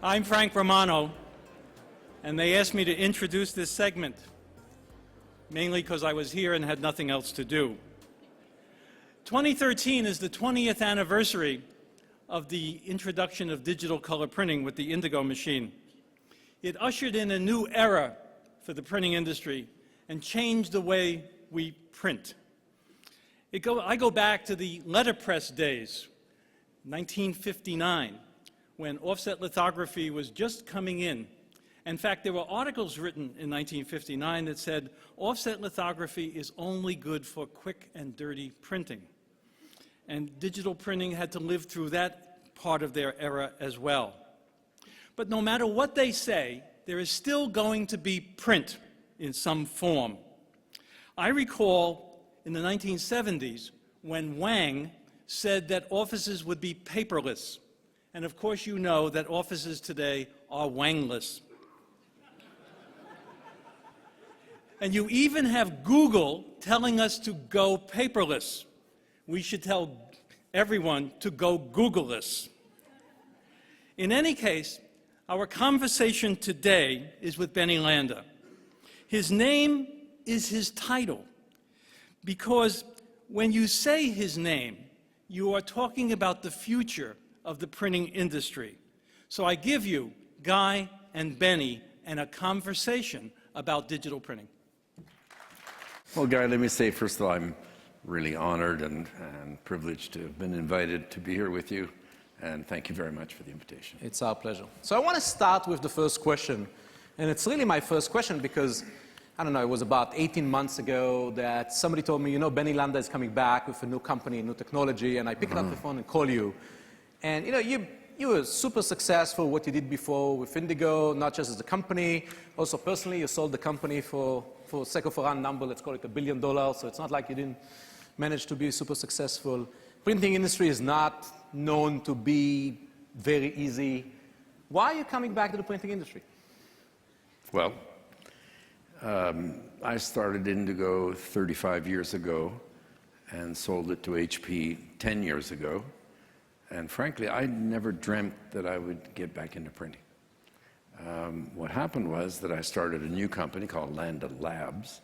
I'm Frank Romano, and they asked me to introduce this segment, mainly because I was here and had nothing else to do. 2013 is the 20th anniversary of the introduction of digital color printing with the Indigo machine. It ushered in a new era for the printing industry and changed the way we print. I go back to the letterpress days, 1959, when offset lithography was just coming in. In fact, there were articles written in 1959 that said offset lithography is only good for quick and dirty printing. And digital printing had to live through that part of their era as well. But no matter what they say, there is still going to be print in some form. I recall in the 1970s when Wang said that offices would be paperless. And of course you know that offices today are Wangless. And you even have Google telling us to go paperless. We should tell everyone to go Googleless. In any case, our conversation today is with Benny Landa. His name is his title, because when you say his name, you are talking about the future of the printing industry. So I give you Guy and Benny and a conversation about digital printing. Well, Guy, let me say, first of all, I'm really honored and privileged to have been invited to be here with you, and thank you very much for the invitation. It's our pleasure. So I want to start with the first question, and it's really my first question because, I don't know, it was about 18 months ago that somebody told me, you know, Benny Landa is coming back with a new company, new technology, and I picked up the phone and called you. And, you know, you were super successful what you did before with Indigo, not just as a company, also personally, you sold the company for sake of a round number, let's call it $1 billion, so it's not like you didn't manage to be super successful. Printing industry is not known to be very easy. Why are you coming back to the printing industry? Well, I started Indigo 35 years ago and sold it to HP 10 years ago. And frankly, I never dreamt that I would get back into printing. What happened was that I started a new company called Landa Labs,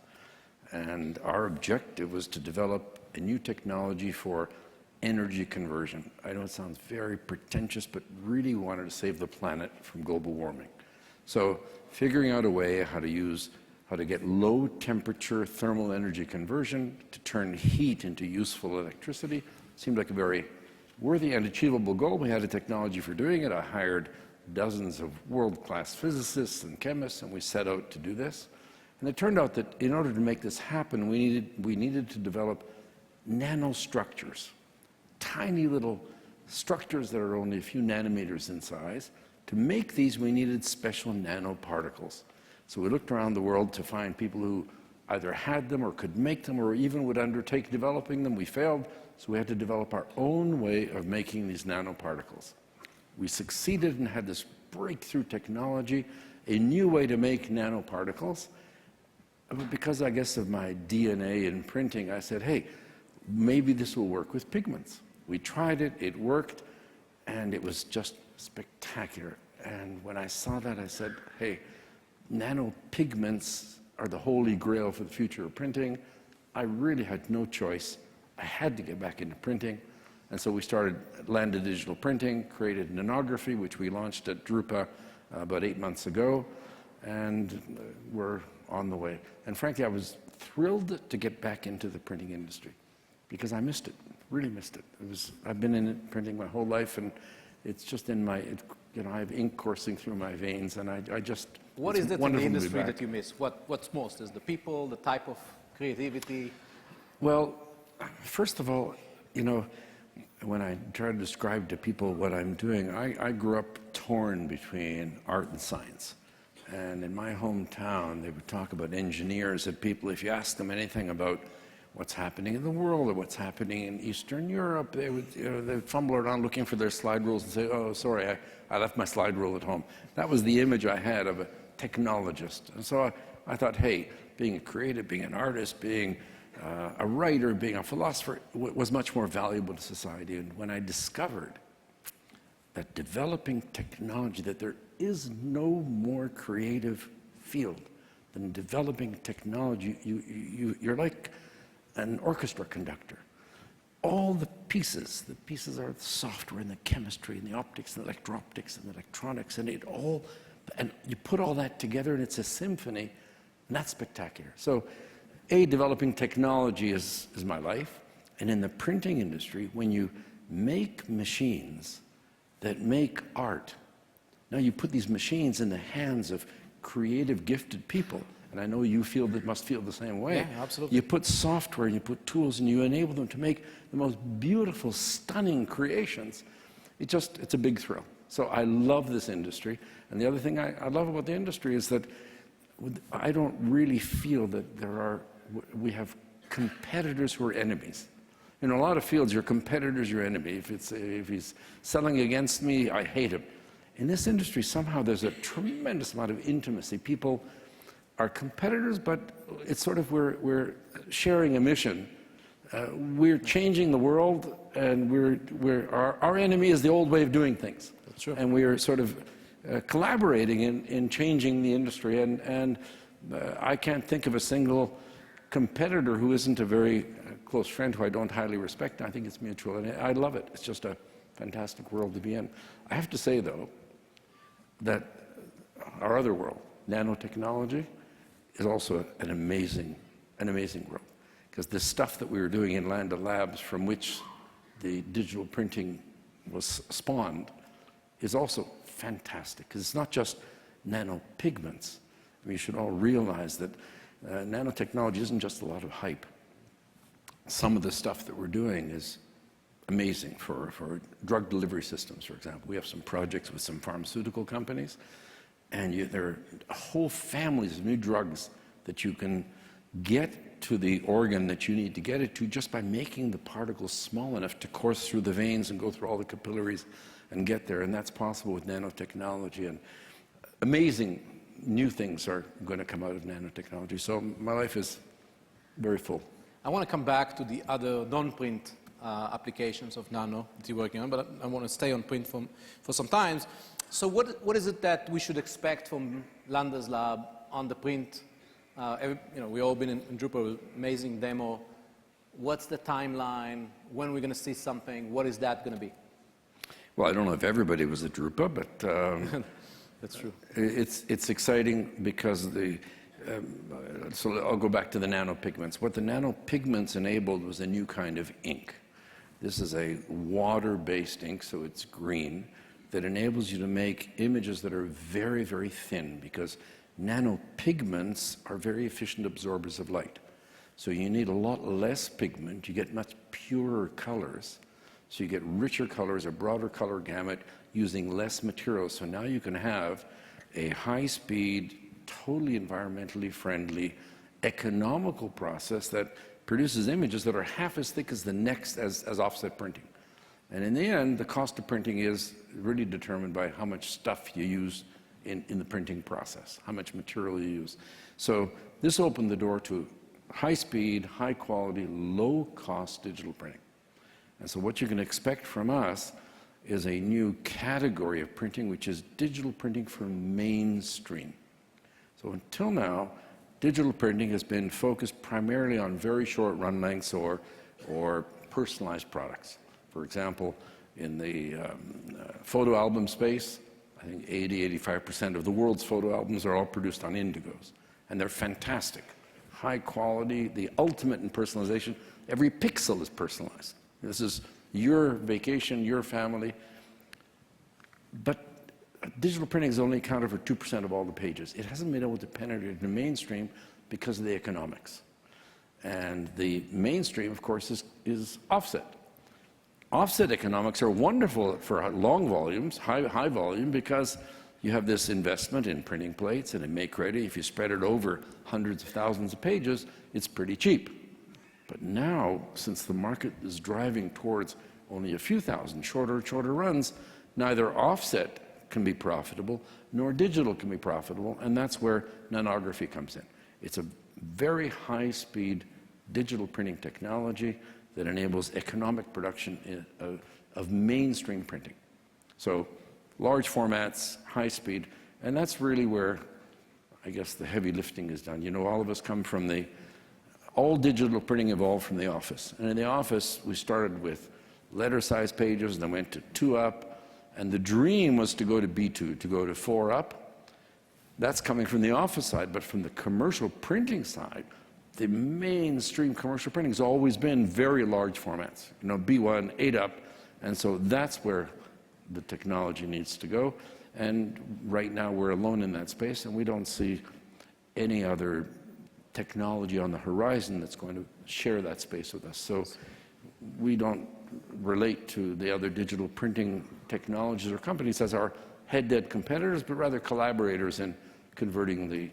and our objective was to develop a new technology for energy conversion. I know it sounds very pretentious, but really wanted to save the planet from global warming. So figuring out a way how to get low temperature thermal energy conversion to turn heat into useful electricity seemed like a very worthy and achievable goal. We had a technology for doing it. I hired dozens of world-class physicists and chemists, and we set out to do this. And it turned out that in order to make this happen, we needed to develop nanostructures, tiny little structures that are only a few nanometers in size. To make these, we needed special nanoparticles. So we looked around the world to find people who either had them or could make them or even would undertake developing them. We failed, so we had to develop our own way of making these nanoparticles. We succeeded and had this breakthrough technology, a new way to make nanoparticles. But because, I guess, of my DNA in printing, I said, hey, maybe this will work with pigments. We tried it, it worked, and it was just spectacular. And when I saw that, I said, hey, nanopigments are the holy grail for the future of printing. I really had no choice. I had to get back into printing. And so we started Landa Digital Printing, created nanography, which we launched at Drupa about 8 months ago, and we're on the way. And frankly, I was thrilled to get back into the printing industry because I missed it, really missed it. I've been in printing my whole life, and it's just in my, you know, I have ink coursing through my veins, and I just, what is it in the industry that you miss? What's most? Is the people, the type of creativity? Well, first of all, you know, when I try to describe to people what I'm doing, I grew up torn between art and science. And in my hometown, they would talk about engineers and people. If you ask them anything about what's happening in the world or what's happening in Eastern Europe, they would fumble around looking for their slide rules and say, oh, sorry, I left my slide rule at home. That was the image I had of a technologist. And so I thought, hey, being a creative, being an artist, being a writer, being a philosopher was much more valuable to society. And when I discovered that developing technology, that there is no more creative field than developing technology. You're like an orchestra conductor. All the pieces are the software and the chemistry and the optics and the electro-optics and the electronics, and and you put all that together and it's a symphony, and that's spectacular. So, developing technology is my life, and in the printing industry, when you make machines that make art, now you put these machines in the hands of creative, gifted people, and I know you must feel the same way. Yeah, absolutely. You put software and you put tools and you enable them to make the most beautiful, stunning creations. It's a big thrill. So I love this industry. And the other thing I love about the industry is that I don't really feel that we have competitors who are enemies. In a lot of fields, your competitor's your enemy. If he's selling against me, I hate him. In this industry, somehow there's a tremendous amount of intimacy. People are competitors, but it's sort of we're sharing a mission. We're changing the world, and our enemy is the old way of doing things. That's true. And we are sort of collaborating in changing the industry. And I can't think of a single competitor who isn't a very close friend who I don't highly respect. I think it's mutual, and I love it. It's just a fantastic world to be in. I have to say, though, that our other world, nanotechnology, is also an amazing world. Because the stuff that we were doing in Landa Labs, from which the digital printing was spawned, is also fantastic. Because it's not just nanopigments. I mean, you should all realize that nanotechnology isn't just a lot of hype. Some of the stuff that we're doing is amazing for drug delivery systems, for example. We have some projects with some pharmaceutical companies, and there are whole families of new drugs that you can get to the organ that you need to get it to just by making the particles small enough to course through the veins and go through all the capillaries and get there. And that's possible with nanotechnology. And amazing new things are going to come out of nanotechnology. So my life is very full. I want to come back to the other non-print applications of nano that you're working on, but I want to stay on print for some time. So what is it that we should expect from Landa's lab on the print? We've all been in Drupal, amazing demo. What's the timeline? When are we going to see something? What is that going to be? Well, I don't know if everybody was at Drupa, but that's true. It's exciting because so I'll go back to the nanopigments. What the nanopigments enabled was a new kind of ink. This is a water-based ink, so it's green, that enables you to make images that are very, very thin, because nanopigments are very efficient absorbers of light. So you need a lot less pigment, you get much purer colors. So you get richer colors, a broader color gamut, using less materials. So now you can have a high-speed, totally environmentally friendly, economical process that produces images that are half as thick as the next as offset printing. And in the end, the cost of printing is really determined by how much stuff you use in the printing process, how much material you use. So this opened the door to high-speed, high-quality, low-cost digital printing. And so what you can expect from us is a new category of printing, which is digital printing for mainstream. So until now, digital printing has been focused primarily on very short run lengths or personalized products. For example, in the photo album space, I think 80–85% of the world's photo albums are all produced on indigos. And they're fantastic. High quality, the ultimate in personalization. Every pixel is personalized. This is your vacation, your family. But digital printing has only accounted for 2% of all the pages. It hasn't been able to penetrate the mainstream because of the economics. And the mainstream, of course, is offset. Offset economics are wonderful for long volumes, high volume, because you have this investment in printing plates and in make-ready. If you spread it over hundreds of thousands of pages, it's pretty cheap. But now, since the market is driving towards only a few thousand shorter runs, neither offset can be profitable, nor digital can be profitable, and that's where nanography comes in. It's a very high-speed digital printing technology that enables economic production of mainstream printing. So large formats, high speed, and that's really where I guess the heavy lifting is done. You know, all of us come from all digital printing evolved from the office. And in the office, we started with letter-sized pages, and then went to 2 up, and the dream was to go to B2, to go to 4 up. That's coming from the office side, but from the commercial printing side, the mainstream commercial printing has always been very large formats, you know, B1, 8 up, and so that's where the technology needs to go. And right now we're alone in that space, and we don't see any other technology on the horizon that's going to share that space with us. So we don't relate to the other digital printing technologies or companies as our head-to-head competitors, but rather collaborators in converting the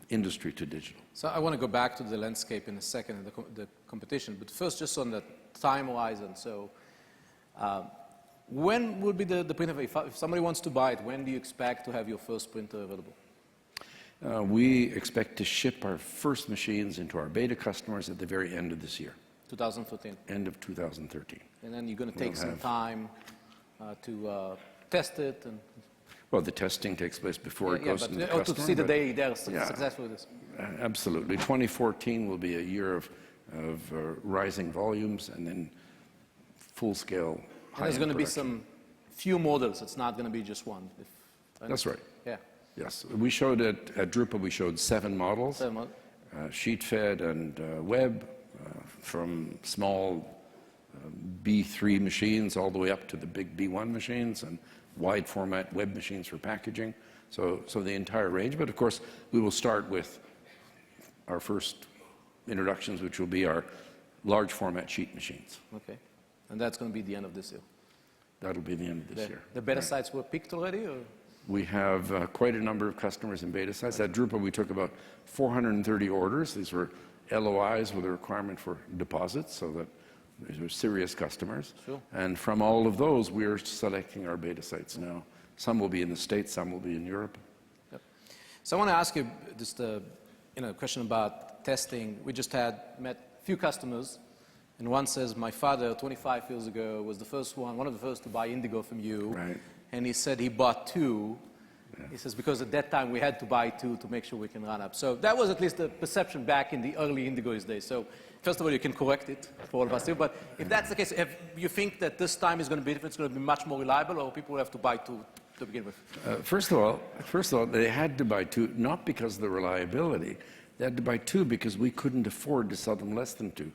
industry to digital. So I want to go back to the landscape in a second and the competition, but first just on the time horizon. So when will be the printer, if somebody wants to buy it, when do you expect to have your first printer available? We expect to ship our first machines into our beta customers at the very end of this year. 2013. End of 2013. And then you're going to take some time to test it. And well, the testing takes place before it goes into the customer. To see that they're successful with this. Absolutely. 2014 will be a year of rising volumes, and then full-scale high-end There's going to be production. few models. It's not going to be just one. That's right. Yeah. Yes. We showed at Drupa, we showed 7 models. 7 models. Sheet-fed and web, from small B3 machines all the way up to the big B1 machines, and wide format web machines for packaging. So the entire range. But of course, we will start with our first introductions, which will be our large format sheet machines. Okay. And that's going to be the end of this year. That'll be the end of this year. The beta sites were picked already, or? We have quite a number of customers in beta sites. At Drupa, we took about 430 orders. These were LOIs with a requirement for deposits, so that these were serious customers. Sure. And from all of those, we're selecting our beta sites now. Some will be in the States, some will be in Europe. Yep. So I want to ask you just a question about testing. We just met a few customers, and one says, my father 25 years ago was one of the first to buy Indigo from you. Right. And he said he bought 2. Yeah. He says, because at that time we had to buy 2 to make sure we can run up. So that was at least the perception back in the early Indigo's days. So first of all, you can correct it for all of us here. But if that's the case, if you think that this time is going to be different, it's going to be much more reliable, or people will have to buy 2 to begin with? First of all, they had to buy 2, not because of the reliability. They had to buy 2 because we couldn't afford to sell them less than 2.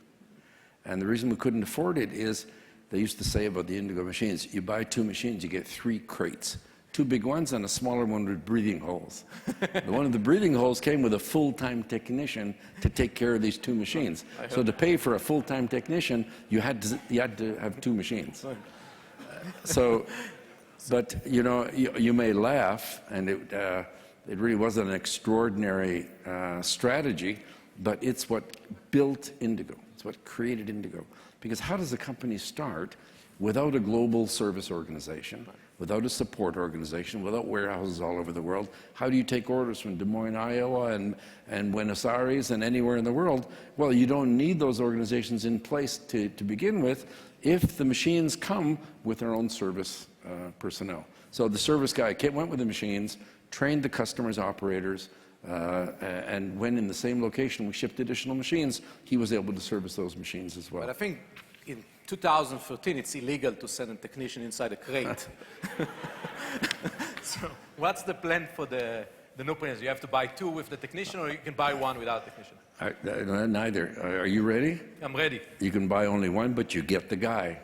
And the reason we couldn't afford it is, they used to say about the Indigo machines, you buy 2 machines, you get 3 crates. 2 big ones and a smaller one with breathing holes. The one with the breathing holes came with a full-time technician to take care of these 2 machines. So to pay for a full-time technician, you had to have 2 machines. So, but you know, you may laugh, and it really was an extraordinary strategy, but it's what built Indigo. It's what created Indigo. Because how does a company start without a global service organization, without a support organization, without warehouses all over the world? How do you take orders from Des Moines, Iowa, and Buenos Aires, and anywhere in the world? Well, you don't need those organizations in place to begin with if the machines come with their own service personnel. So the service guy went with the machines, trained the customers' operators, and when in the same location we shipped additional machines, he was able to service those machines as well. But I think in 2013, it's illegal to send a technician inside a crate. So what's the plan for the new printers? You have to buy 2 with the technician, or you can buy 1 without technician? Neither. Are you ready? I'm ready. You can buy only 1, but you get the guy.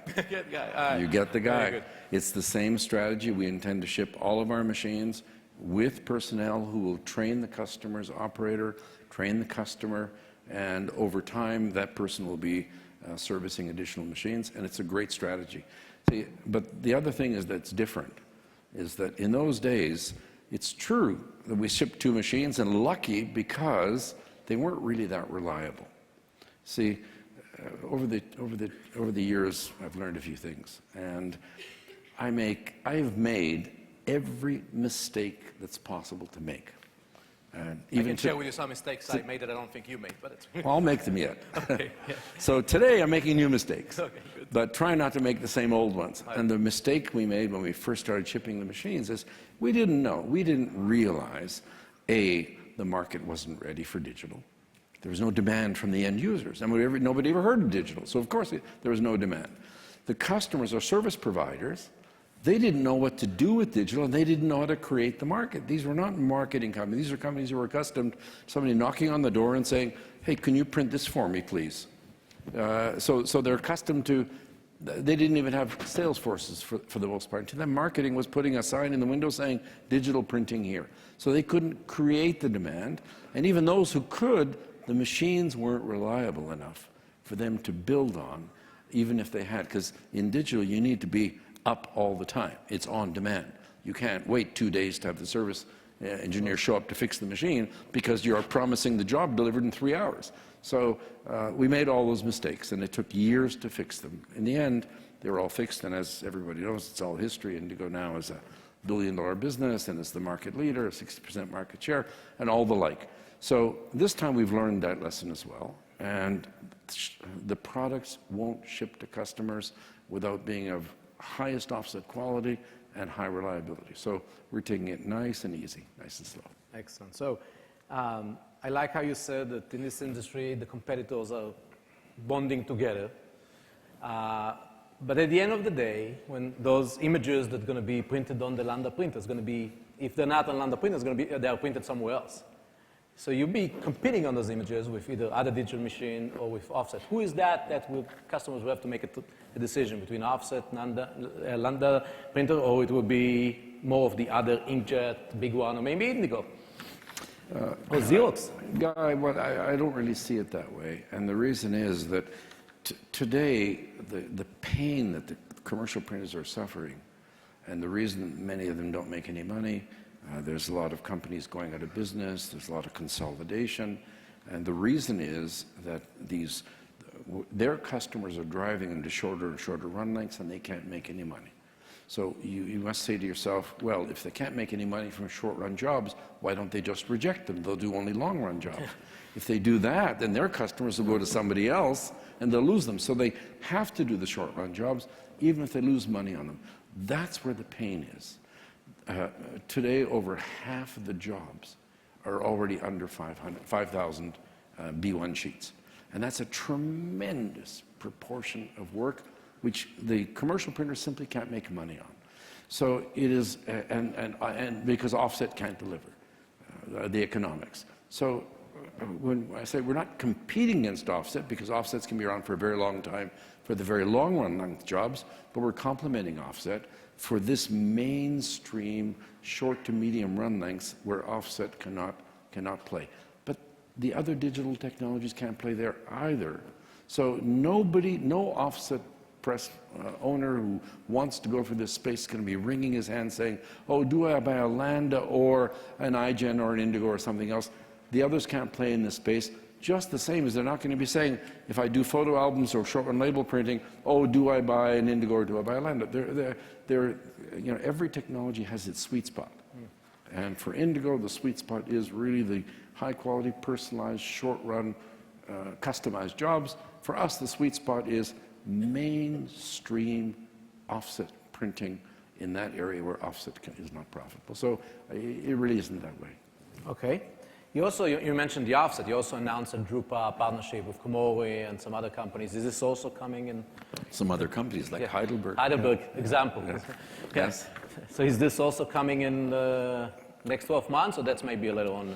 You get the guy. It's the same strategy. We intend to ship all of our machines with personnel who will train the customer's operator, train the customer, and over time that person will be servicing additional machines, and it's a great strategy. See, but the other thing that's different is that in those days, it's true that we shipped 2 machines, and lucky because they weren't really that reliable. See, over the years, I've learned a few things, and I've made every mistake that's possible to make. And I can share with you some mistakes I made that I don't think you made, but it's I'll make them yet. okay. Yeah. So today I'm making new mistakes, Okay, good. but try not to make the same old ones. And the mistake we made when we first started shipping the machines is we didn't know, we didn't realize, A, the market wasn't ready for digital. There was no demand from the end users. And nobody ever heard of digital, so of course there was no demand. The customers or service providers, they didn't know what to do with digital, and they didn't know how to create the market. These were not marketing companies. These are companies who were accustomed to somebody knocking on the door and saying, hey, can you print this for me, please? So they're accustomed to, they didn't even have sales forces for the most part. To them, marketing was putting a sign in the window saying, digital printing here. So they couldn't create the demand. And even those who could, the machines weren't reliable enough for them to build on, even if they had. Because in digital, you need to be up all the time. It's on demand. You can't wait 2 days to have the service engineer show up to fix the machine because you're promising the job delivered in 3 hours. So we made all those mistakes, and it took years to fix them. In the end, they were all fixed, and as everybody knows, it's all history. Indigo now is a billion-dollar business, and it's the market leader, 60% market share, and all the like. So this time we've learned that lesson as well, and the products won't ship to customers without being of highest offset quality and high reliability. So we're taking it nice and easy, nice and slow. Excellent. So I like how you said that in this industry, the competitors are bonding together. But at the end of the day, when those images that are going to be printed on the Landa printer is going to be, if they're not on Landa printer, they are printed somewhere else. So you'll be competing on those images with either other digital machine or with offset. Who is that customers will have to make a decision between offset, Landa printer, or it will be more of the other inkjet, big one, or maybe Indigo? Or Xerox? Guy, well, I don't really see it that way. And the reason is that today, the pain that the commercial printers are suffering, and the reason many of them don't make any money, there's a lot of companies going out of business, there's a lot of consolidation, and the reason is that their customers are driving them to shorter and shorter run lengths, and they can't make any money. So you must say to yourself, well, if they can't make any money from short-run jobs, why don't they just reject them? They'll do only long-run jobs. If they do that, then their customers will go to somebody else, and they'll lose them. So they have to do the short-run jobs, even if they lose money on them. That's where the pain is. Today, over half of the jobs are already under 5,000 B1 sheets. And that's a tremendous proportion of work which the commercial printers simply can't make money on. So it is, and because offset can't deliver the economics. So when I say we're not competing against offset, because offsets can be around for a very long time for the very long run length jobs, but we're complementing offset for this mainstream short to medium run lengths where offset cannot play. But the other digital technologies can't play there either. So no offset press owner who wants to go for this space is going to be wringing his hands saying, oh, do I buy a Landa or an iGen or an Indigo or something else? The others can't play in this space. Just the same as they're not going to be saying, if I do photo albums or short-run label printing, oh, do I buy an Indigo or do I buy a Landa? Every technology has its sweet spot. And for Indigo, the sweet spot is really the high-quality, personalized, short-run, customized jobs. For us, the sweet spot is mainstream offset printing in that area where offset is not profitable. So it really isn't that way. Okay. You mentioned the offset. You also announced a Drupa partnership with Komori and some other companies. Is this also coming in? Some other companies like Heidelberg. Heidelberg, example. Yes. Yes. So is this also coming in the next 12 months, or that's maybe a little on?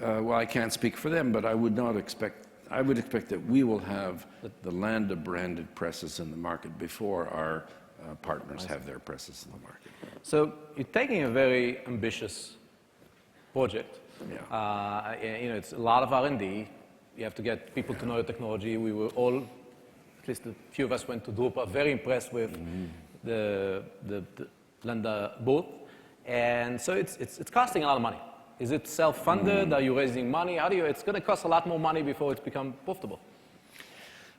Well, I can't speak for them, but I would expect that we will have the Landa branded presses in the market before our partners have their presses in the market. So you're taking a very ambitious project. Yeah. It's a lot of R&D. You have to get people to know the technology. We were all, at least a few of us went to Drupa, very impressed with the Landa booth. And so it's costing a lot of money. Is it self-funded? Are you raising money? It's going to cost a lot more money before it's become profitable.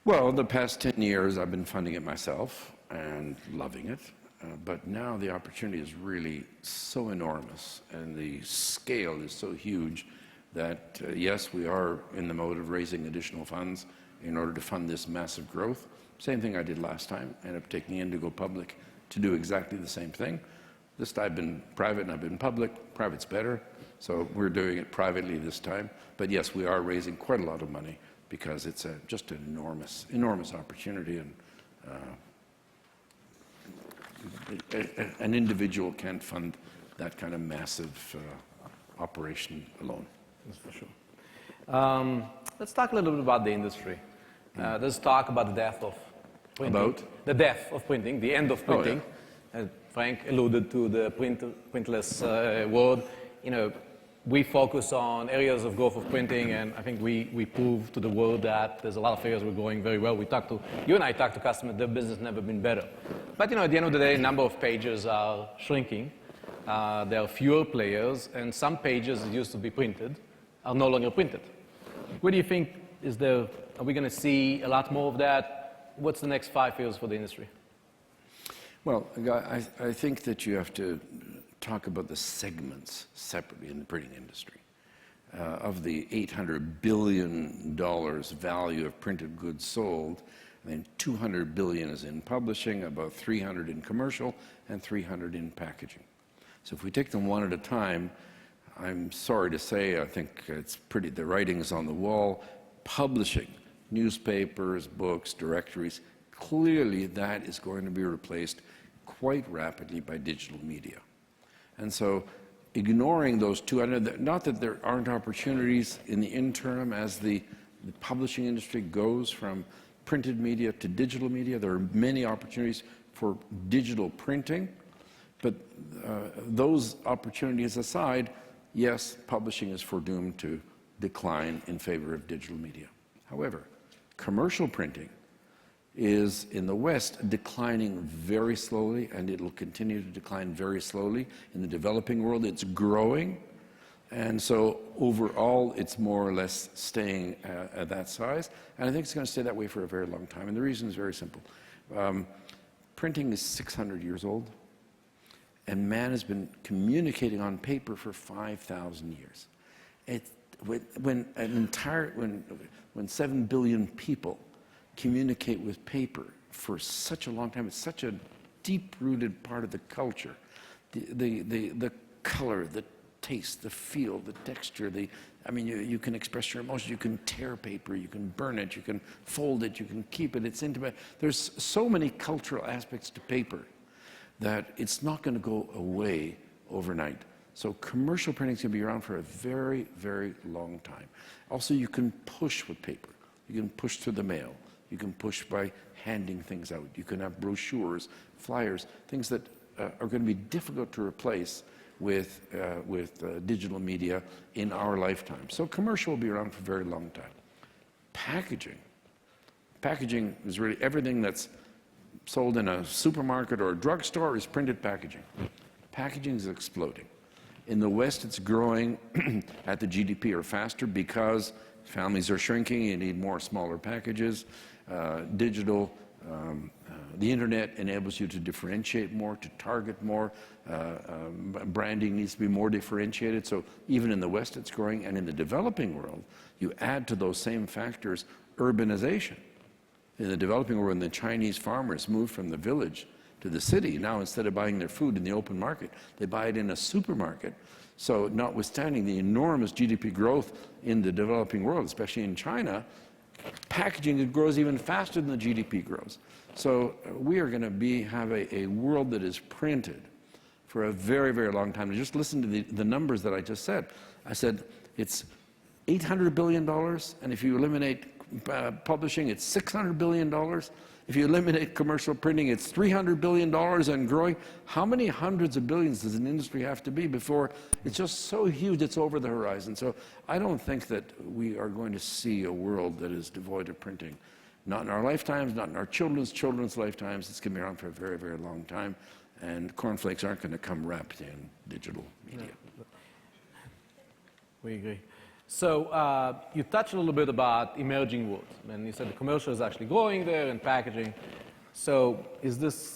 Well, the past 10 years, I've been funding it myself and loving it. But now the opportunity is really so enormous and the scale is so huge that, yes, we are in the mode of raising additional funds in order to fund this massive growth. Same thing I did last time, ended up taking in to go public to do exactly the same thing. This time I've been private and I've been public. Private's better, so we're doing it privately this time. But yes, we are raising quite a lot of money because it's just an enormous, enormous opportunity, and an individual can't fund that kind of massive operation alone. That's for sure. Let's talk a little bit about the industry. Let's talk about the death of printing. About? The death of printing, the end of printing. Oh, yeah. Frank alluded to the printless world. You know, we focus on areas of growth of printing, and I think we prove to the world that there's a lot of areas we're going very well. You and I talk to customers, their business never been better. But you know, at the end of the day, number of pages are shrinking. There are fewer players, and some pages that used to be printed are no longer printed. What do you think are we going to see a lot more of that? What's the next 5 years for the industry? Well, I think that you have to talk about the segments separately in the printing industry. Of the $800 billion value of printed goods sold, I mean, $200 billion is in publishing, about $300 in commercial, and $300 in packaging. So if we take them one at a time, I'm sorry to say, I think the writing's on the wall. Publishing, newspapers, books, directories, clearly that is going to be replaced quite rapidly by digital media. And so ignoring those two, not that there aren't opportunities in the interim as the publishing industry goes from printed media to digital media. There are many opportunities for digital printing, but those opportunities aside, yes, publishing is foredoomed to decline in favor of digital media. However, commercial printing is in the West declining very slowly, and it'll continue to decline very slowly. In the developing world, it's growing, and so overall, it's more or less staying at that size. And I think it's going to stay that way for a very long time. And the reason is very simple. Printing is 600 years old, and man has been communicating on paper for 5,000 years. When 7 billion people communicate with paper for such a long time, it's such a deep-rooted part of the culture. The color, the taste, the feel, the texture, you can express your emotions, you can tear paper, you can burn it, you can fold it, you can keep it, it's intimate. There's so many cultural aspects to paper that it's not going to go away overnight. So commercial printing is going to be around for a very, very long time. Also, you can push with paper. You can push through the mail. You can push by handing things out. You can have brochures, flyers, things that are going to be difficult to replace with digital media in our lifetime. So commercial will be around for a very long time. Packaging. Packaging is really everything that's sold in a supermarket or a drugstore is printed packaging. Packaging is exploding. In the West, it's growing at the GDP or faster because families are shrinking, you need more smaller packages. Digital, the internet enables you to differentiate more, to target more. Branding needs to be more differentiated. So even in the West, it's growing. And in the developing world, you add to those same factors urbanization. In the developing world, when the Chinese farmers moved from the village to the city, now instead of buying their food in the open market, they buy it in a supermarket. So notwithstanding the enormous GDP growth in the developing world, especially in China, packaging grows even faster than the GDP grows. So we are going to have a world that is printed for a very, very long time. Just listen to the numbers that I just said. I said it's $800 billion, and if you eliminate publishing, it's $600 billion. If you eliminate commercial printing, it's $300 billion and growing. How many hundreds of billions does an industry have to be before it's just so huge it's over the horizon? So I don't think that we are going to see a world that is devoid of printing. Not in our lifetimes, not in our children's lifetimes. It's going to be around for a very, very long time. And cornflakes aren't going to come wrapped in digital media. No. We agree. So you touched a little bit about emerging worlds, and you said the commercial is actually growing there and packaging. So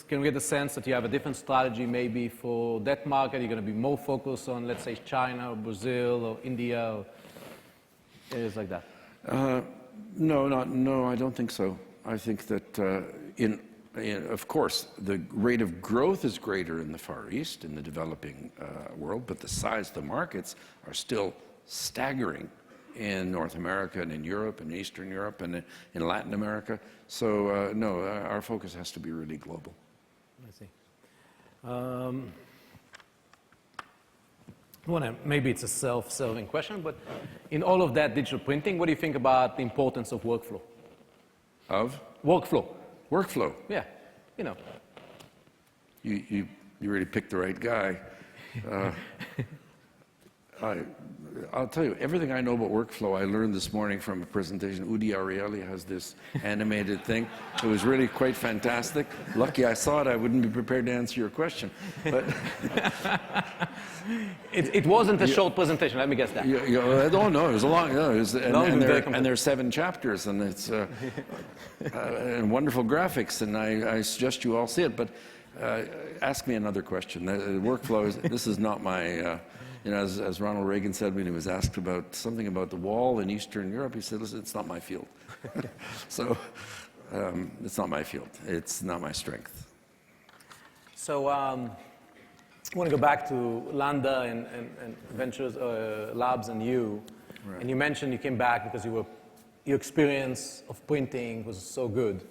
can we get the sense that you have a different strategy maybe for that market? You're going to be more focused on, let's say, China or Brazil or India or areas like that? No, I don't think so. I think that of course, the rate of growth is greater in the Far East, in the developing world, but the size of the markets are still staggering in North America and in Europe and Eastern Europe and in Latin America. So no, our focus has to be really global. I see. Maybe it's a self-serving question, but in all of that digital printing, what do you think about the importance of workflow? Of? Workflow. Workflow. Yeah, you know. You really picked the right guy. I'll tell you, everything I know about workflow, I learned this morning from a presentation. Udi Arieli has this animated thing. It was really quite fantastic. Lucky I saw it, I wouldn't be prepared to answer your question. But it wasn't a short presentation, let me guess that. I don't know, it was a long, no, it was, and there are 7 chapters, and it's and wonderful graphics, and I suggest you all see it. But ask me another question. The workflow, this is not my... You know, as Ronald Reagan said when he was asked about something about the wall in Eastern Europe, he said, listen, it's not my field. So it's not my field. It's not my strength. So I want to go back to Landa and Ventures Labs and you. Right. And you mentioned you came back because your experience of printing was so good.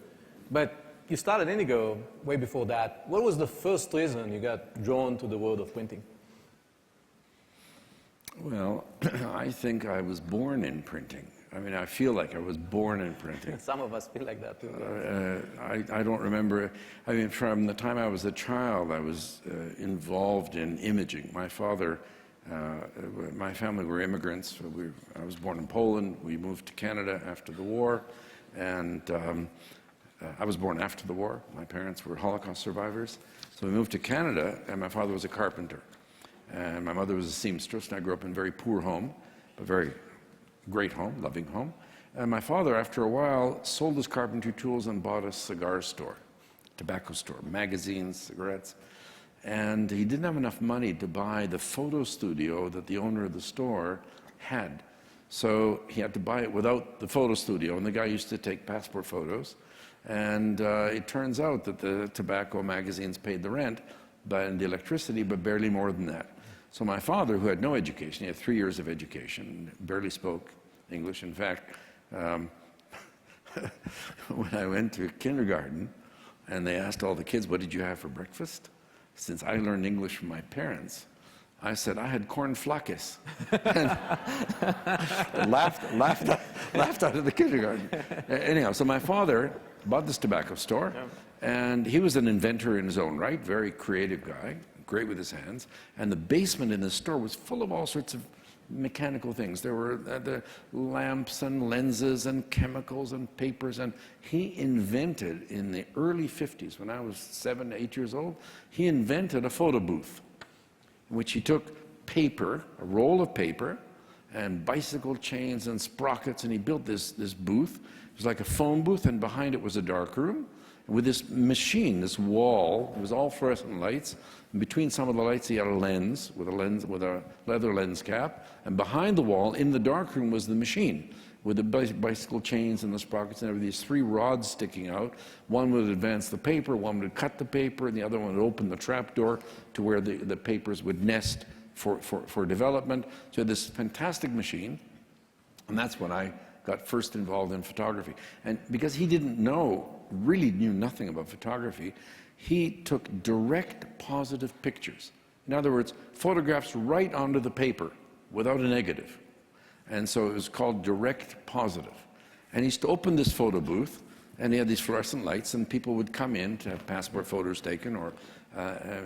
But you started Indigo way before that. What was the first reason you got drawn to the world of printing? Well, I think I was born in printing. I mean, I feel like I was born in printing. Some of us feel like that too. I don't remember. I mean, from the time I was a child, I was involved in imaging. My father, my family were immigrants. I was born in Poland. We moved to Canada after the war. And I was born after the war. My parents were Holocaust survivors. So we moved to Canada, and my father was a carpenter. And my mother was a seamstress, and I grew up in a very poor home, but very great home, loving home. And my father, after a while, sold his carpentry tools and bought a cigar store, tobacco store, magazines, cigarettes. And he didn't have enough money to buy the photo studio that the owner of the store had. So he had to buy it without the photo studio, and the guy used to take passport photos. And it turns out that the tobacco magazines paid the rent and the electricity, but barely more than that. So my father, who had no education, he had 3 years of education, barely spoke English. In fact, when I went to kindergarten and they asked all the kids, what did you have for breakfast? Since I learned English from my parents, I said, I had corn flakes. And laughed out of the kindergarten. Anyhow, so my father bought this tobacco store, and he was an inventor in his own right, very creative guy, great with his hands. And the basement in the store was full of all sorts of mechanical things. There were the lamps and lenses and chemicals and papers. And he invented, in the early 50s, when I was 7, 8 years old, he invented a photo booth, in which he took paper, a roll of paper, and bicycle chains and sprockets, and he built this booth. It was like a phone booth, and behind it was a dark room. With this machine, this wall, it was all fluorescent lights. And between some of the lights, he had a lens with a leather lens cap. And behind the wall, in the dark room, was the machine with the bicycle chains and the sprockets and everything. These 3 rods sticking out. One would advance the paper, one would cut the paper, and the other one would open the trapdoor to where the papers would nest for development. So this fantastic machine, and that's when I got first involved in photography. And because he really knew nothing about photography, he took direct positive pictures. In other words, photographs right onto the paper without a negative. And so it was called direct positive. And he used to open this photo booth, and he had these fluorescent lights, and people would come in to have passport photos taken, or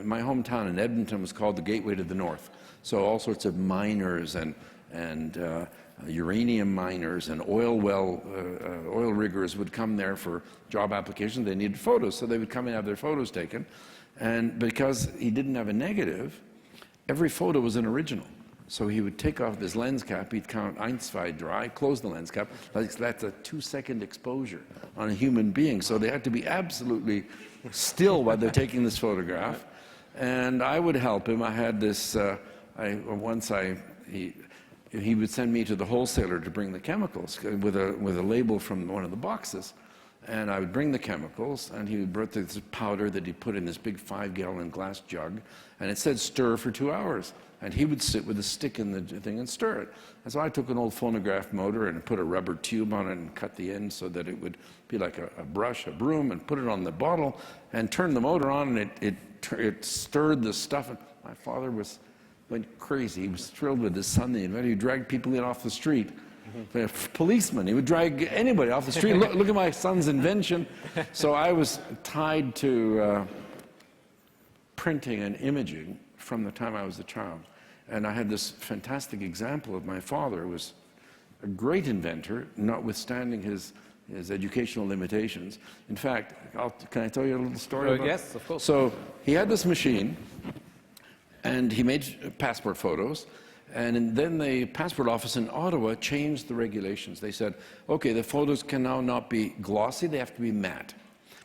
my hometown in Edmonton was called the Gateway to the North. So all sorts of miners and uranium miners and oil riggers would come there for job applications. They needed photos, so they would come and have their photos taken. And because he didn't have a negative, every photo was an original. So he would take off this lens cap, he'd count 1, 2, 3, close the lens cap. That's a 2-second exposure on a human being. So they had to be absolutely still while they're taking this photograph. And I would help him. I had this, he would send me to the wholesaler to bring the chemicals with a label from one of the boxes. And I would bring the chemicals, and he would bring this powder that he put in this big 5-gallon glass jug, and it said stir for 2 hours. And he would sit with a stick in the thing and stir it. And so I took an old phonograph motor and put a rubber tube on it and cut the end so that it would be like a brush, a broom, and put it on the bottle and turned the motor on, and it stirred the stuff. And my father went crazy. He was thrilled with his son, the inventor. He dragged people in off the street. A policeman, he would drag anybody off the street. Look at my son's invention. So I was tied to printing and imaging from the time I was a child. And I had this fantastic example of my father, who was a great inventor, notwithstanding his educational limitations. In fact, can I tell you a little story about it? Yes, of course. So he had this machine, and he made passport photos. And then the passport office in Ottawa changed the regulations. They said, okay, the photos can now not be glossy, they have to be matte.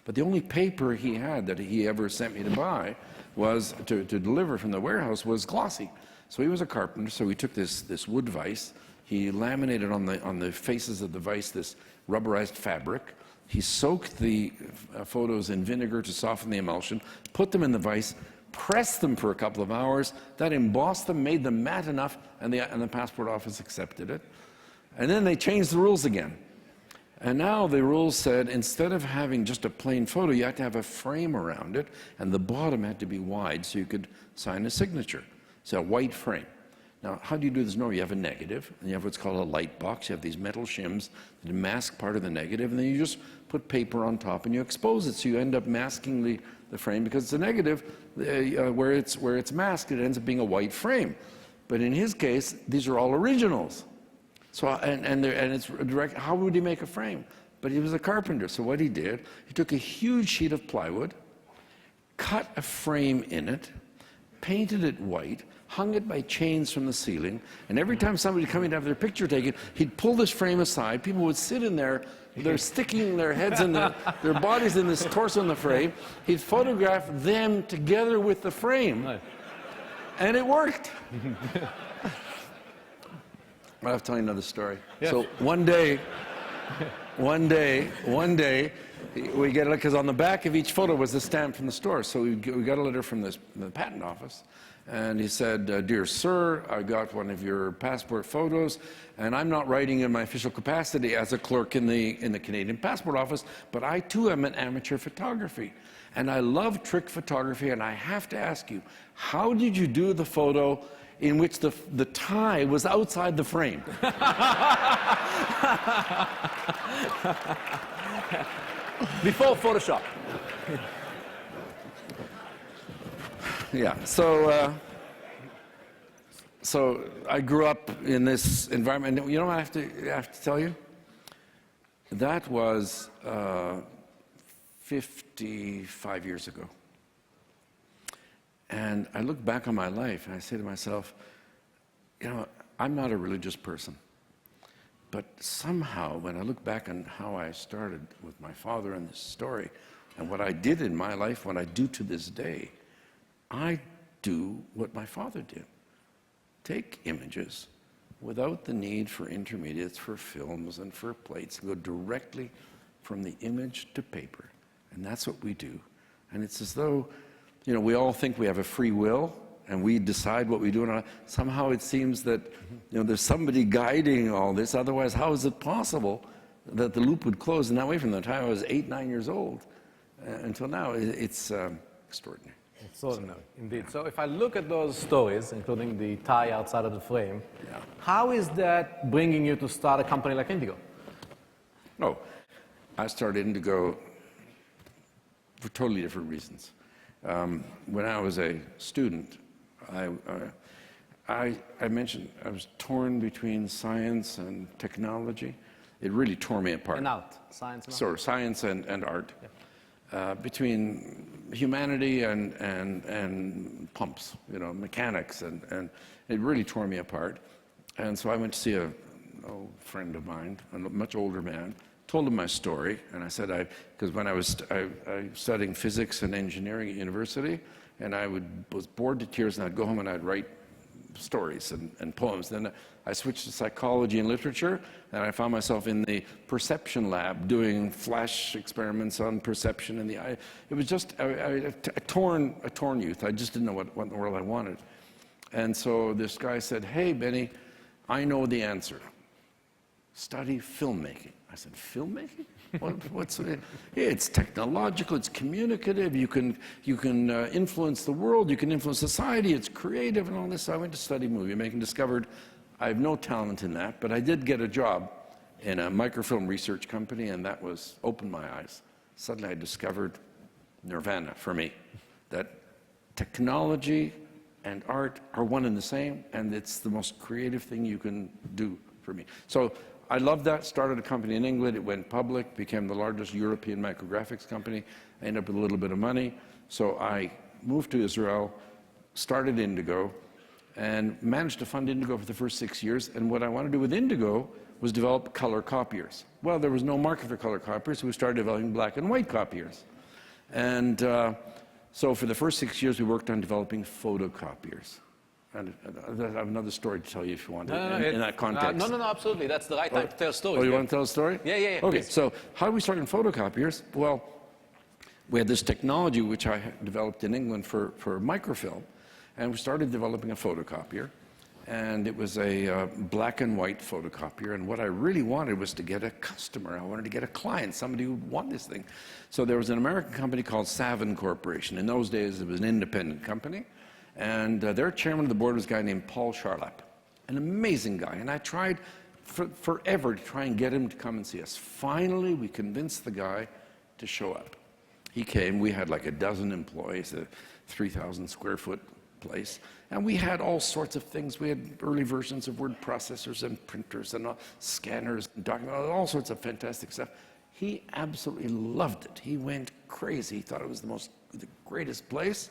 But the only paper he had that he ever sent me to buy was, to deliver from the warehouse, was glossy. So he was a carpenter, so he took this wood vise, he laminated on the faces of the vise this rubberized fabric, he soaked the photos in vinegar to soften the emulsion, put them in the vise, pressed them for a couple of hours, that embossed them, made them matte enough, and the passport office accepted it. And then they changed the rules again. And now the rules said, instead of having just a plain photo, you had to have a frame around it, and the bottom had to be wide so you could sign a signature. So a white frame. Now, how do you do this? No, you have a negative, and you have what's called a light box. You have these metal shims that mask part of the negative, and then you just put paper on top and you expose it, so you end up masking the frame, because it's a negative, where it's masked, it ends up being a white frame. But in his case, these are all originals. So, and it's direct, how would he make a frame? But he was a carpenter, so what he did, he took a huge sheet of plywood, cut a frame in it, painted it white, hung it by chains from the ceiling, and every time somebody came in to have their picture taken, he'd pull this frame aside, people would sit in there, they're sticking their heads in their bodies in this torso in the frame, he'd photograph them together with the frame, and it worked. I'll have to tell you another story. Yes. So one day, we get a letter, because on the back of each photo was a stamp from the store. So we got a letter from the patent office, and he said, "Dear sir, I got one of your passport photos, and I'm not writing in my official capacity as a clerk in the Canadian passport office, but I too am an amateur photography, and I love trick photography, and I have to ask you, how did you do the photo in which the tie was outside the frame?" Before Photoshop. Yeah, so I grew up in this environment. You know what I have to tell you? That was 55 years ago. And I look back on my life and I say to myself, you know, I'm not a religious person. But somehow, when I look back on how I started with my father in this story, and what I did in my life, what I do to this day, I do what my father did. Take images without the need for intermediates, for films and for plates, go directly from the image to paper. And that's what we do. And it's as though, you know, we all think we have a free will and we decide what we do. And somehow it seems that, you know, there's somebody guiding all this. Otherwise, how is it possible that the loop would close in that way from the time I was 8, 9 years old until now? It's extraordinary. Extraordinary, indeed. So if I look at those stories, including the tie outside of the frame, yeah. How is that bringing you to start a company like Indigo? Oh, I started Indigo for totally different reasons. When I was a student, I mentioned I was torn between science and technology. It really tore me apart. And art, science and art. Sort of science and art. between humanity and pumps, you know, mechanics, and it really tore me apart. And so I went to see a friend of mine, a much older man, told him my story, and I said, because when I was studying physics and engineering at university, and was bored to tears, and I'd go home and I'd write stories and poems. Then I switched to psychology and literature, and I found myself in the perception lab doing flash experiments on perception in the eye. It was just a torn youth. I just didn't know what in the world I wanted. And so this guy said, "Hey, Benny, I know the answer. Study filmmaking." I said, "Filmmaking? What's it?" "It's technological, it's communicative, you can influence the world, you can influence society, it's creative," and all this. So I went to study movie making, discovered I have no talent in that, but I did get a job in a microfilm research company, and that opened my eyes. Suddenly I discovered nirvana for me, that technology and art are one and the same, and it's the most creative thing you can do for me. So I loved that, started a company in England, it went public, became the largest European micrographics company. I ended up with a little bit of money, so I moved to Israel, started Indigo, and managed to fund Indigo for the first 6 years. And what I wanted to do with Indigo was develop color copiers. Well, there was no market for color copiers, so we started developing black and white copiers. And so for the first 6 years, we worked on developing photocopiers. And I have another story to tell you if you want in that context. No, absolutely. That's the right time to tell stories. Oh, you want to tell a story? Yeah. Okay, please. so how do we start in photocopiers? Well, we had this technology which I developed in England for microfilm, and we started developing a photocopier. And it was a black and white photocopier, and what I really wanted was to get a customer. I wanted to get a client, somebody who would want this thing. So there was an American company called Savin Corporation. In those days, it was an independent company, and their chairman of the board was a guy named Paul Charlap, an amazing guy. And I tried forever to try and get him to come and see us. Finally, we convinced the guy to show up. He came. We had like a dozen employees, a 3,000 square foot place, and we had all sorts of things. We had early versions of word processors and printers and scanners and documents, all sorts of fantastic stuff. He absolutely loved it. He went crazy. He thought it was the greatest place.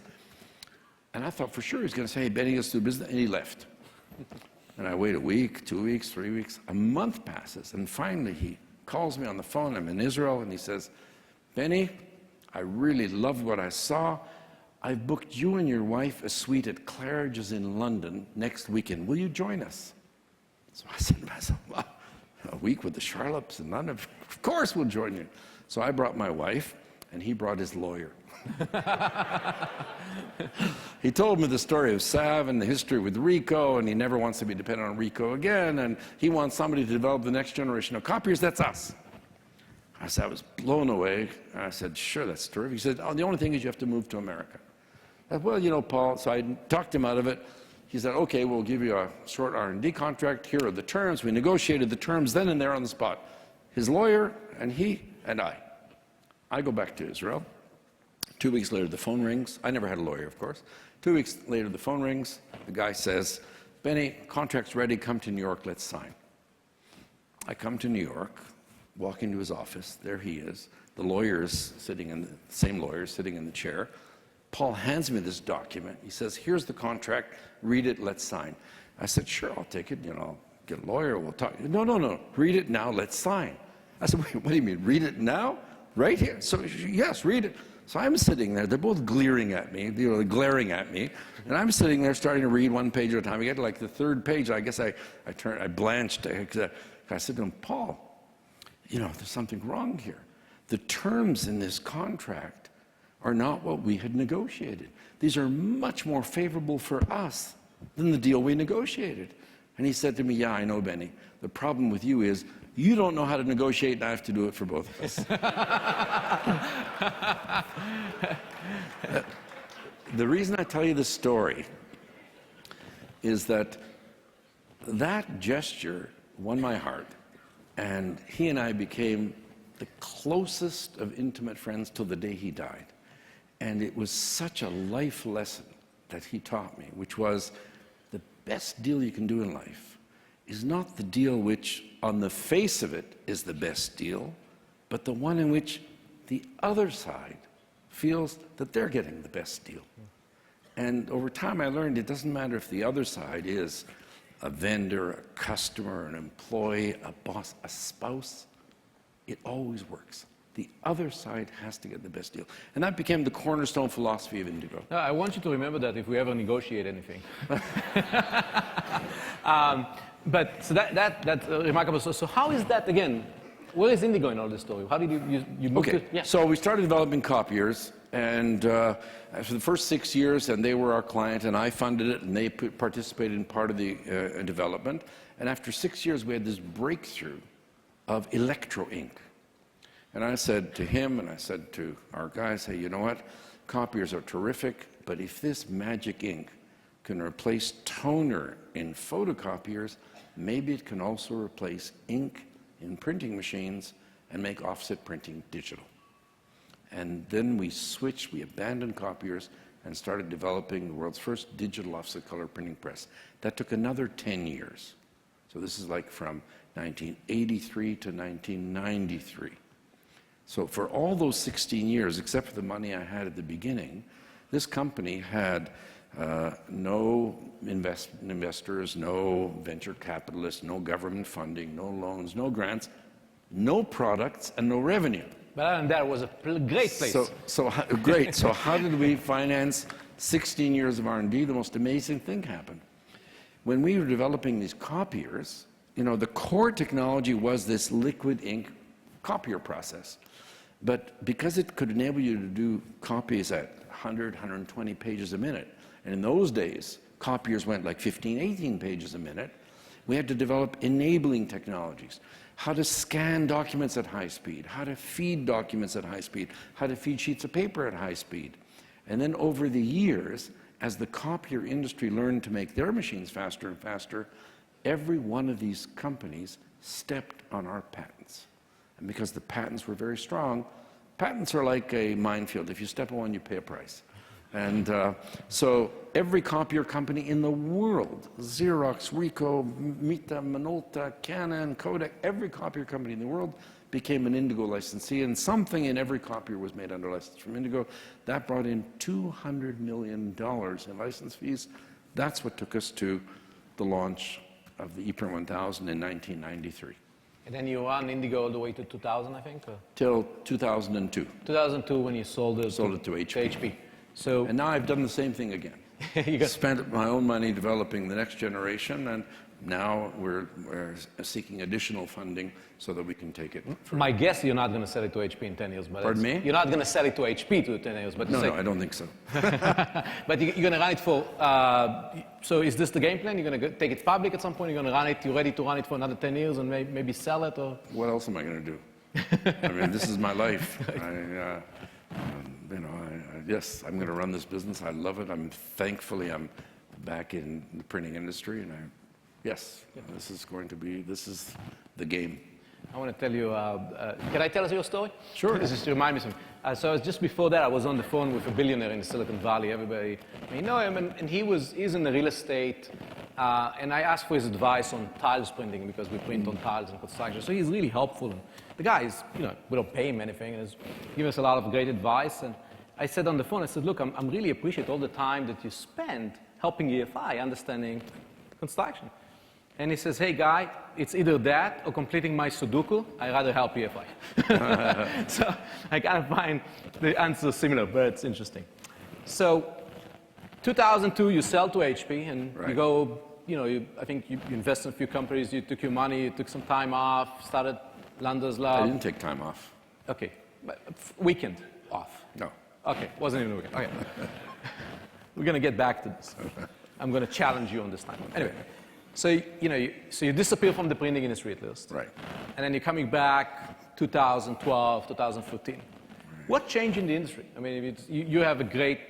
And I thought for sure he was going to say, "Hey, Benny, let's do business," and he left. And I wait a week, 2 weeks, 3 weeks, a month passes, and finally he calls me on the phone. I'm in Israel, and he says, "Benny, I really loved what I saw. I've booked you and your wife a suite at Claridge's in London next weekend. Will you join us?" So I said to myself, "Wow, a week with the Charlaps in London? Of course we'll join you." So I brought my wife, and he brought his lawyer. He told me the story of Sav and the history with Ricoh, and he never wants to be dependent on Ricoh again, and he wants somebody to develop the next generation of copiers. That's us. I was blown away. I said, "Sure, that's terrific." He said, "Oh, the only thing is you have to move to America." I said, "Well, you know, Paul," so I talked him out of it. He said, "Okay, we'll give you a short R&D contract. Here are the terms." We negotiated the terms then and there on the spot. His lawyer and he and I. I go back to Israel. 2 weeks later, the phone rings. I never had a lawyer, of course. 2 weeks later, the phone rings. The guy says, "Benny, contract's ready. Come to New York. Let's sign." I come to New York, walk into his office. There he is. The same lawyer sitting in the chair. Paul hands me this document. He says, "Here's the contract. Read it. Let's sign." I said, "Sure, I'll take it. You know, I'll get a lawyer. We'll talk." No. Read it now. Let's sign. I said, "Wait, what do you mean? Read it now? Right here?" So, yes, read it. So I'm sitting there. They're both glaring at me, glaring at me. And I'm sitting there starting to read one page at a time. I get to like the third page. I guess I blanched. I said to him, "Paul, you know, there's something wrong here. The terms in this contract are not what we had negotiated. These are much more favorable for us than the deal we negotiated." And he said to me, "Yeah, I know, Benny. The problem with you is you don't know how to negotiate, and I have to do it for both of us." The reason I tell you this story is that gesture won my heart, and he and I became the closest of intimate friends till the day he died. And it was such a life lesson that he taught me, which was the best deal you can do in life is not the deal which, on the face of it, is the best deal, but the one in which the other side feels that they're getting the best deal. And over time I learned it doesn't matter if the other side is a vendor, a customer, an employee, a boss, a spouse, it always works. The other side has to get the best deal. And that became the cornerstone philosophy of Indigo. No, I want you to remember that if we ever negotiate anything. But so that's remarkable. So how is that, again, where is Indigo in all this story? How did you move to? Yeah. So we started developing copiers, and for the first 6 years, and they were our client, and I funded it, and they participated in part of the development. And after 6 years, we had this breakthrough of electro ink. And I said to him, and I said to our guys, hey, you know what? Copiers are terrific, but if this magic ink can replace toner in photocopiers, maybe it can also replace ink in printing machines and make offset printing digital. And then we switched, we abandoned copiers and started developing the world's first digital offset color printing press. That took another 10 years. So this is like from 1983 to 1993. So for all those 16 years, except for the money I had at the beginning, this company had no investors, no venture capitalists, no government funding, no loans, no grants, no products, and no revenue. But other than that, it was a great place. Great. So how did we finance 16 years of R&D? The most amazing thing happened. When we were developing these copiers, you know, the core technology was this liquid ink copier process. But because it could enable you to do copies at 100, 120 pages a minute, and in those days, copiers went like 15, 18 pages a minute, we had to develop enabling technologies. How to scan documents at high speed, how to feed documents at high speed, how to feed sheets of paper at high speed. And then over the years, as the copier industry learned to make their machines faster and faster, every one of these companies stepped on our patents. And because the patents were very strong, patents are like a minefield. If you step on one, you pay a price. And so every copier company in the world, Xerox, Ricoh, Mita, Minolta, Canon, Kodak, every copier company in the world became an Indigo licensee, and something in every copier was made under license from Indigo. That brought in $200 million in license fees. That's what took us to the launch of the ePrint 1000 in 1993. And then you ran Indigo all the way to 2000, I think? Or? Till 2002. 2002 when you sold it to HP. So, and now I've done the same thing again. You spent my own money developing the next generation, and now we're seeking additional funding so that we can take it further. My guess, you're not going to sell it to HP in 10 years. But pardon me? You're not going to sell it to HP to 10 years. But no, I don't think so. But you're going to run it for, so is this the game plan? You're going to take it public at some point? You're going to run it, you're ready to run it for another 10 years and maybe sell it? Or? What else am I going to do? I mean, this is my life. Yes, I'm going to run this business. I love it. Thankfully, I'm back in the printing industry, and this is the game. I want to tell you, can I tell us your story? Sure. This is to remind me something. So just before that, I was on the phone with a billionaire in Silicon Valley. Everybody, you know him, and he's in the real estate, and I asked for his advice on tiles printing because we print on tiles and construction. So he's really helpful. And the guy is, we don't pay him anything, and he's given us a lot of great advice. And I said on the phone, I said, look, I'm really appreciate all the time that you spend helping EFI understanding construction. And he says, hey, Guy, it's either that or completing my Sudoku. I'd rather help EFI. So I kind of find the answer similar, but it's interesting. So 2002, you sell to HP, and right. You go, I think you invest in a few companies, you took your money, you took some time off, started Landa's Lab. I didn't take time off. Okay. Weekend off. No. Okay, wasn't even a weekend. Okay. We're going to get back to this. I'm going to challenge you on this time. Anyway, so you disappear from the printing industry at least. Right. And then you're coming back 2012, 2015. Right. What changed in the industry? I mean, you have a great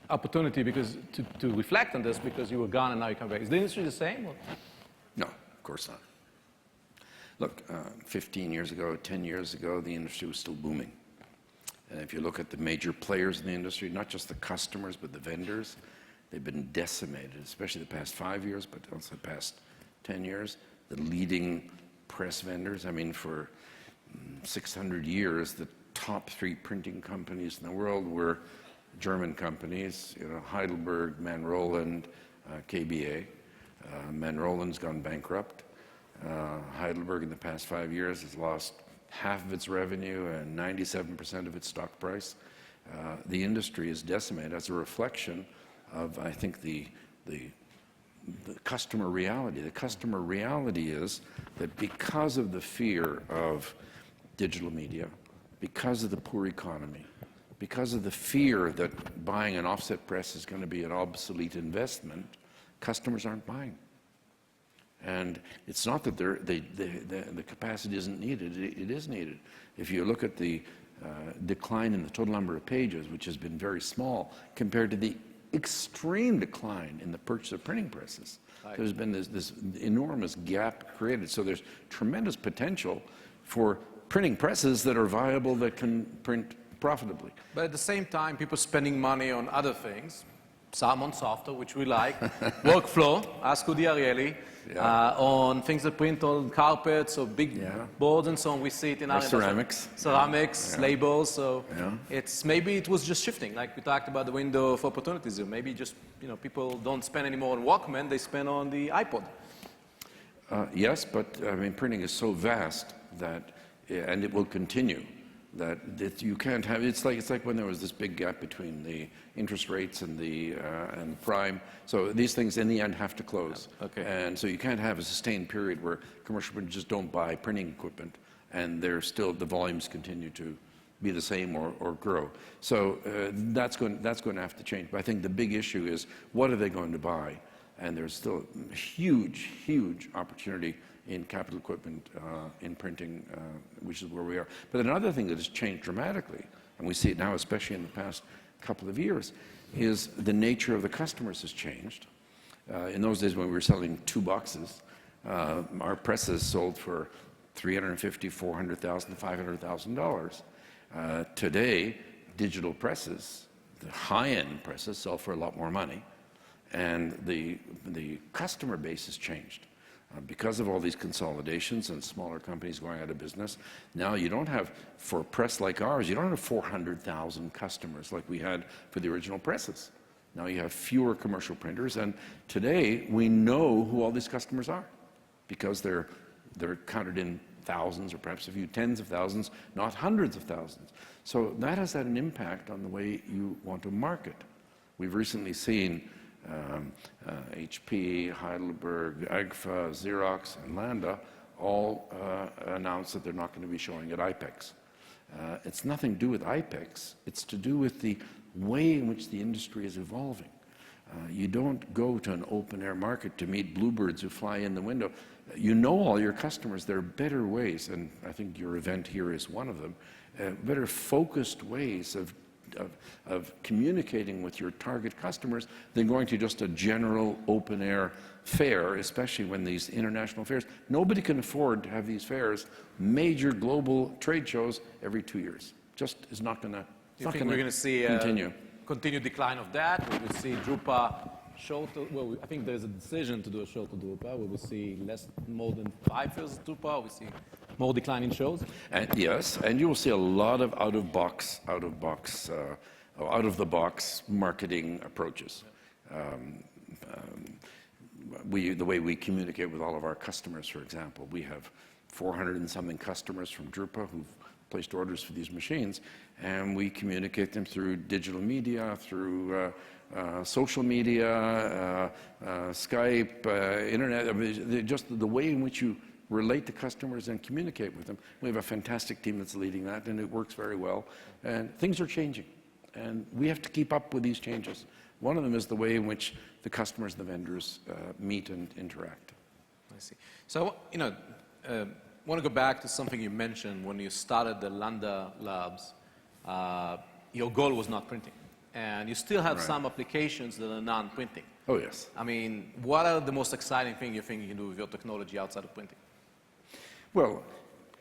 opportunity because to reflect on this because you were gone and now you come back. Is the industry the same? Or? No, of course not. Look, 15 years ago, 10 years ago, the industry was still booming. And if you look at the major players in the industry, not just the customers, but the vendors, they've been decimated, especially the past 5 years, but also the past 10 years. The leading press vendors, I mean, for 600 years, the top 3 printing companies in the world were German companies, Heidelberg, Manroland, KBA. Manroland's gone bankrupt. Heidelberg in the past 5 years has lost half of its revenue and 97% of its stock price. The industry is decimated as a reflection of, I think, the customer reality. The customer reality is that because of the fear of digital media, because of the poor economy, because of the fear that buying an offset press is going to be an obsolete investment, customers aren't buying. And it's not that the capacity isn't needed, it is needed. If you look at the decline in the total number of pages, which has been very small, compared to the extreme decline in the purchase of printing presses, there's been this enormous gap created. So there's tremendous potential for printing presses that are viable, that can print profitably. But at the same time, people spending money on other things, some on software, which we like, workflow, ask Udi Arieli, on things that print on carpets or big boards and so on. We see it in our ceramics. Ceramics, labels. So it's maybe it was just shifting, like we talked about the window of opportunities. Or maybe just people don't spend anymore on Walkman; they spend on the iPod. Yes, but I mean, printing is so vast that, and it will continue, that you can't have. It's like when there was this big gap between the interest rates and the prime. So these things in the end have to close. Okay. And so you can't have a sustained period where commercial printers just don't buy printing equipment, and the volumes continue to be the same or grow. So that's going to have to change. But I think the big issue is, what are they going to buy? And there's still a huge opportunity in capital equipment, in printing, which is where we are. But another thing that has changed dramatically, and we see it now especially in the past couple of years, is the nature of the customers has changed. In those days when we were selling 2 boxes, our presses sold for $350,000, $400,000, $500,000. Today, digital presses, the high-end presses, sell for a lot more money, and the customer base has changed. Because of all these consolidations and smaller companies going out of business, now you don't have, for a press like ours, you don't have 400,000 customers like we had for the original presses. Now you have fewer commercial printers, and today we know who all these customers are, because they're counted in thousands or perhaps a few tens of thousands, not hundreds of thousands. So that has had an impact on the way you want to market. We've recently seen HP, Heidelberg, Agfa, Xerox, and Landa all announced that they're not going to be showing at IPEX. It's nothing to do with IPEX. It's to do with the way in which the industry is evolving. You don't go to an open-air market to meet bluebirds who fly in the window. You know all your customers. There are better ways, and I think your event here is one of them, better focused ways of communicating with your target customers than going to just a general open-air fair, especially when these international fairs. Nobody can afford to have these fairs, major global trade shows, every 2 years. Just is not going to Do you think we're going to see continue. Continued decline of that? We will see Drupa show to, well, I think there's a decision to do a show to Drupa. We will see more than 5 years of Drupa. We see more decline in shows. And yes, and you will see a lot of out of the box marketing approaches. The way we communicate with all of our customers, for example, we have 400 and something customers from Drupa who've placed orders for these machines, and we communicate them through digital media, through social media, Skype, internet. I mean, just the way in which you relate to customers and communicate with them. We have a fantastic team that's leading that, and it works very well. And things are changing, and we have to keep up with these changes. One of them is the way in which the customers and the vendors meet and interact. I see. So, I want to go back to something you mentioned when you started the Landa Labs. Your goal was not printing, and you still have some applications that are non-printing. Oh, yes. I mean, what are the most exciting things you think you can do with your technology outside of printing? Well,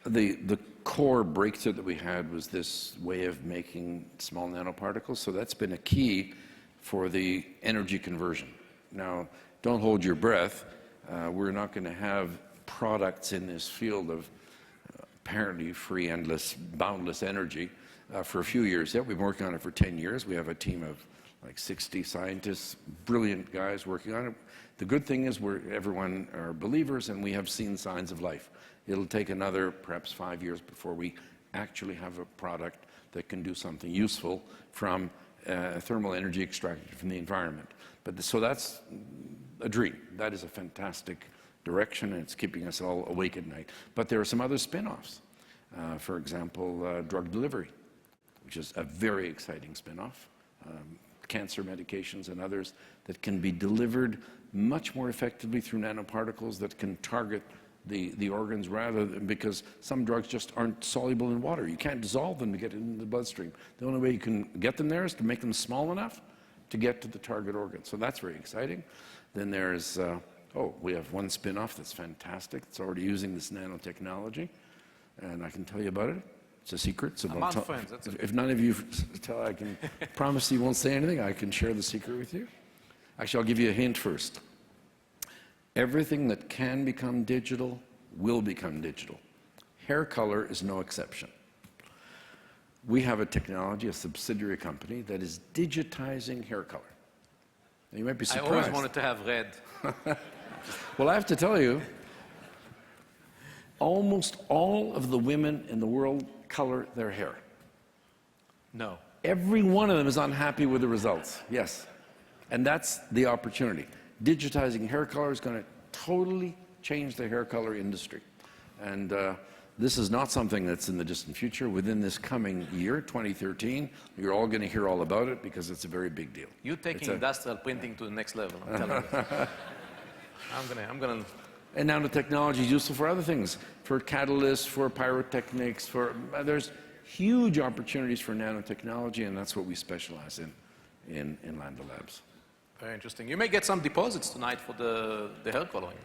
the core breakthrough that we had was this way of making small nanoparticles. So that's been a key for the energy conversion. Now, don't hold your breath. We're not going to have products in this field of apparently free, endless, boundless energy for a few years yet. We've been working on it for 10 years. We have a team of like 60 scientists, brilliant guys working on it. The good thing is everyone are believers and we have seen signs of life. It'll take another perhaps 5 years before we actually have a product that can do something useful from thermal energy extracted from the environment. So that's a dream. That is a fantastic direction, and it's keeping us all awake at night. But there are some other spin-offs. For example, drug delivery, which is a very exciting spin-off. Cancer medications and others that can be delivered much more effectively through nanoparticles that can target the organs rather than, because some drugs just aren't soluble in water. You can't dissolve them to get into the bloodstream. The only way you can get them there is to make them small enough to get to the target organ. So that's very exciting. Then there's, we have one spin-off that's fantastic. It's already using this nanotechnology, and I can tell you about it. It's a secret. So Among friends, that's if none of you tell, I can promise you won't say anything. I can share the secret with you. Actually, I'll give you a hint first. Everything that can become digital will become digital. Hair color is no exception. We have a technology, a subsidiary company, that is digitizing hair color. Now, you might be surprised. I always wanted to have red. Well, I have to tell you, almost all of the women in the world color their hair. No. Every one of them is unhappy with the results, yes. And that's the opportunity. Digitizing hair color is going to totally change the hair color industry. And this is not something that's in the distant future. Within this coming year, 2013, you're all going to hear all about it because it's a very big deal. You're taking industrial printing to the next level, I'm telling you. I'm gonna. And nanotechnology is useful for other things, for catalysts, for pyrotechnics, there's huge opportunities for nanotechnology, and that's what we specialize in Landa Labs. Very interesting. You may get some deposits tonight for the hair coloring.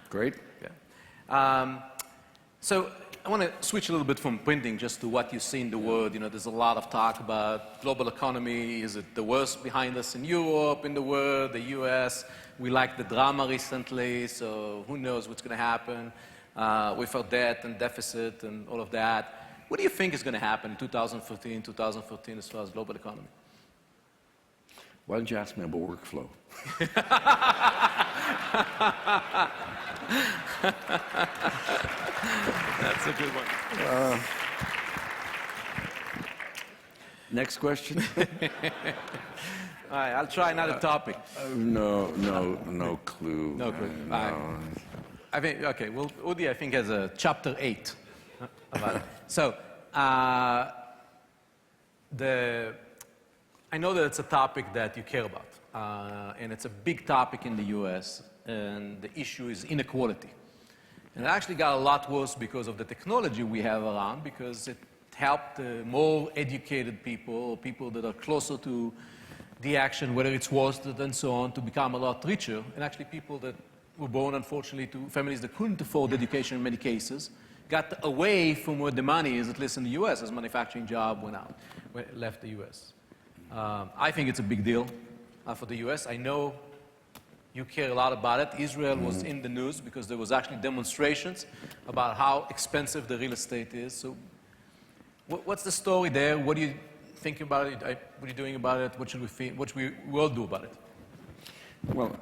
Great. Yeah. So I want to switch a little bit from printing just to what you see in the world. You know, there's a lot of talk about global economy. Is it the worst behind us in Europe, in the world, the US? We like the drama recently, so who knows what's going to happen with our debt and deficit and all of that. What do you think is going to happen in 2014 as far as global economy? Why don't you ask me about workflow? That's a good one. Next question. All right, I'll try another topic. No clue. No clue. No. I think, okay, well, Udi, I think, has a chapter 8 about it. So, I know that it's a topic that you care about, and it's a big topic in the US, and the issue is inequality. And it actually got a lot worse because of the technology we have around, because it helped more educated people, people that are closer to the action, whether it's worsted and so on, to become a lot richer, and actually people that were born, unfortunately, to families that couldn't afford education in many cases, got away from where the money is, at least in the US, as manufacturing job left the US. I think it's a big deal for the US. I know you care a lot about it. Israel was in the news because there was actually demonstrations about how expensive the real estate is. So what's the story there? What do you think about it? What are you doing about it? What should we think? What should we all do about it? Well,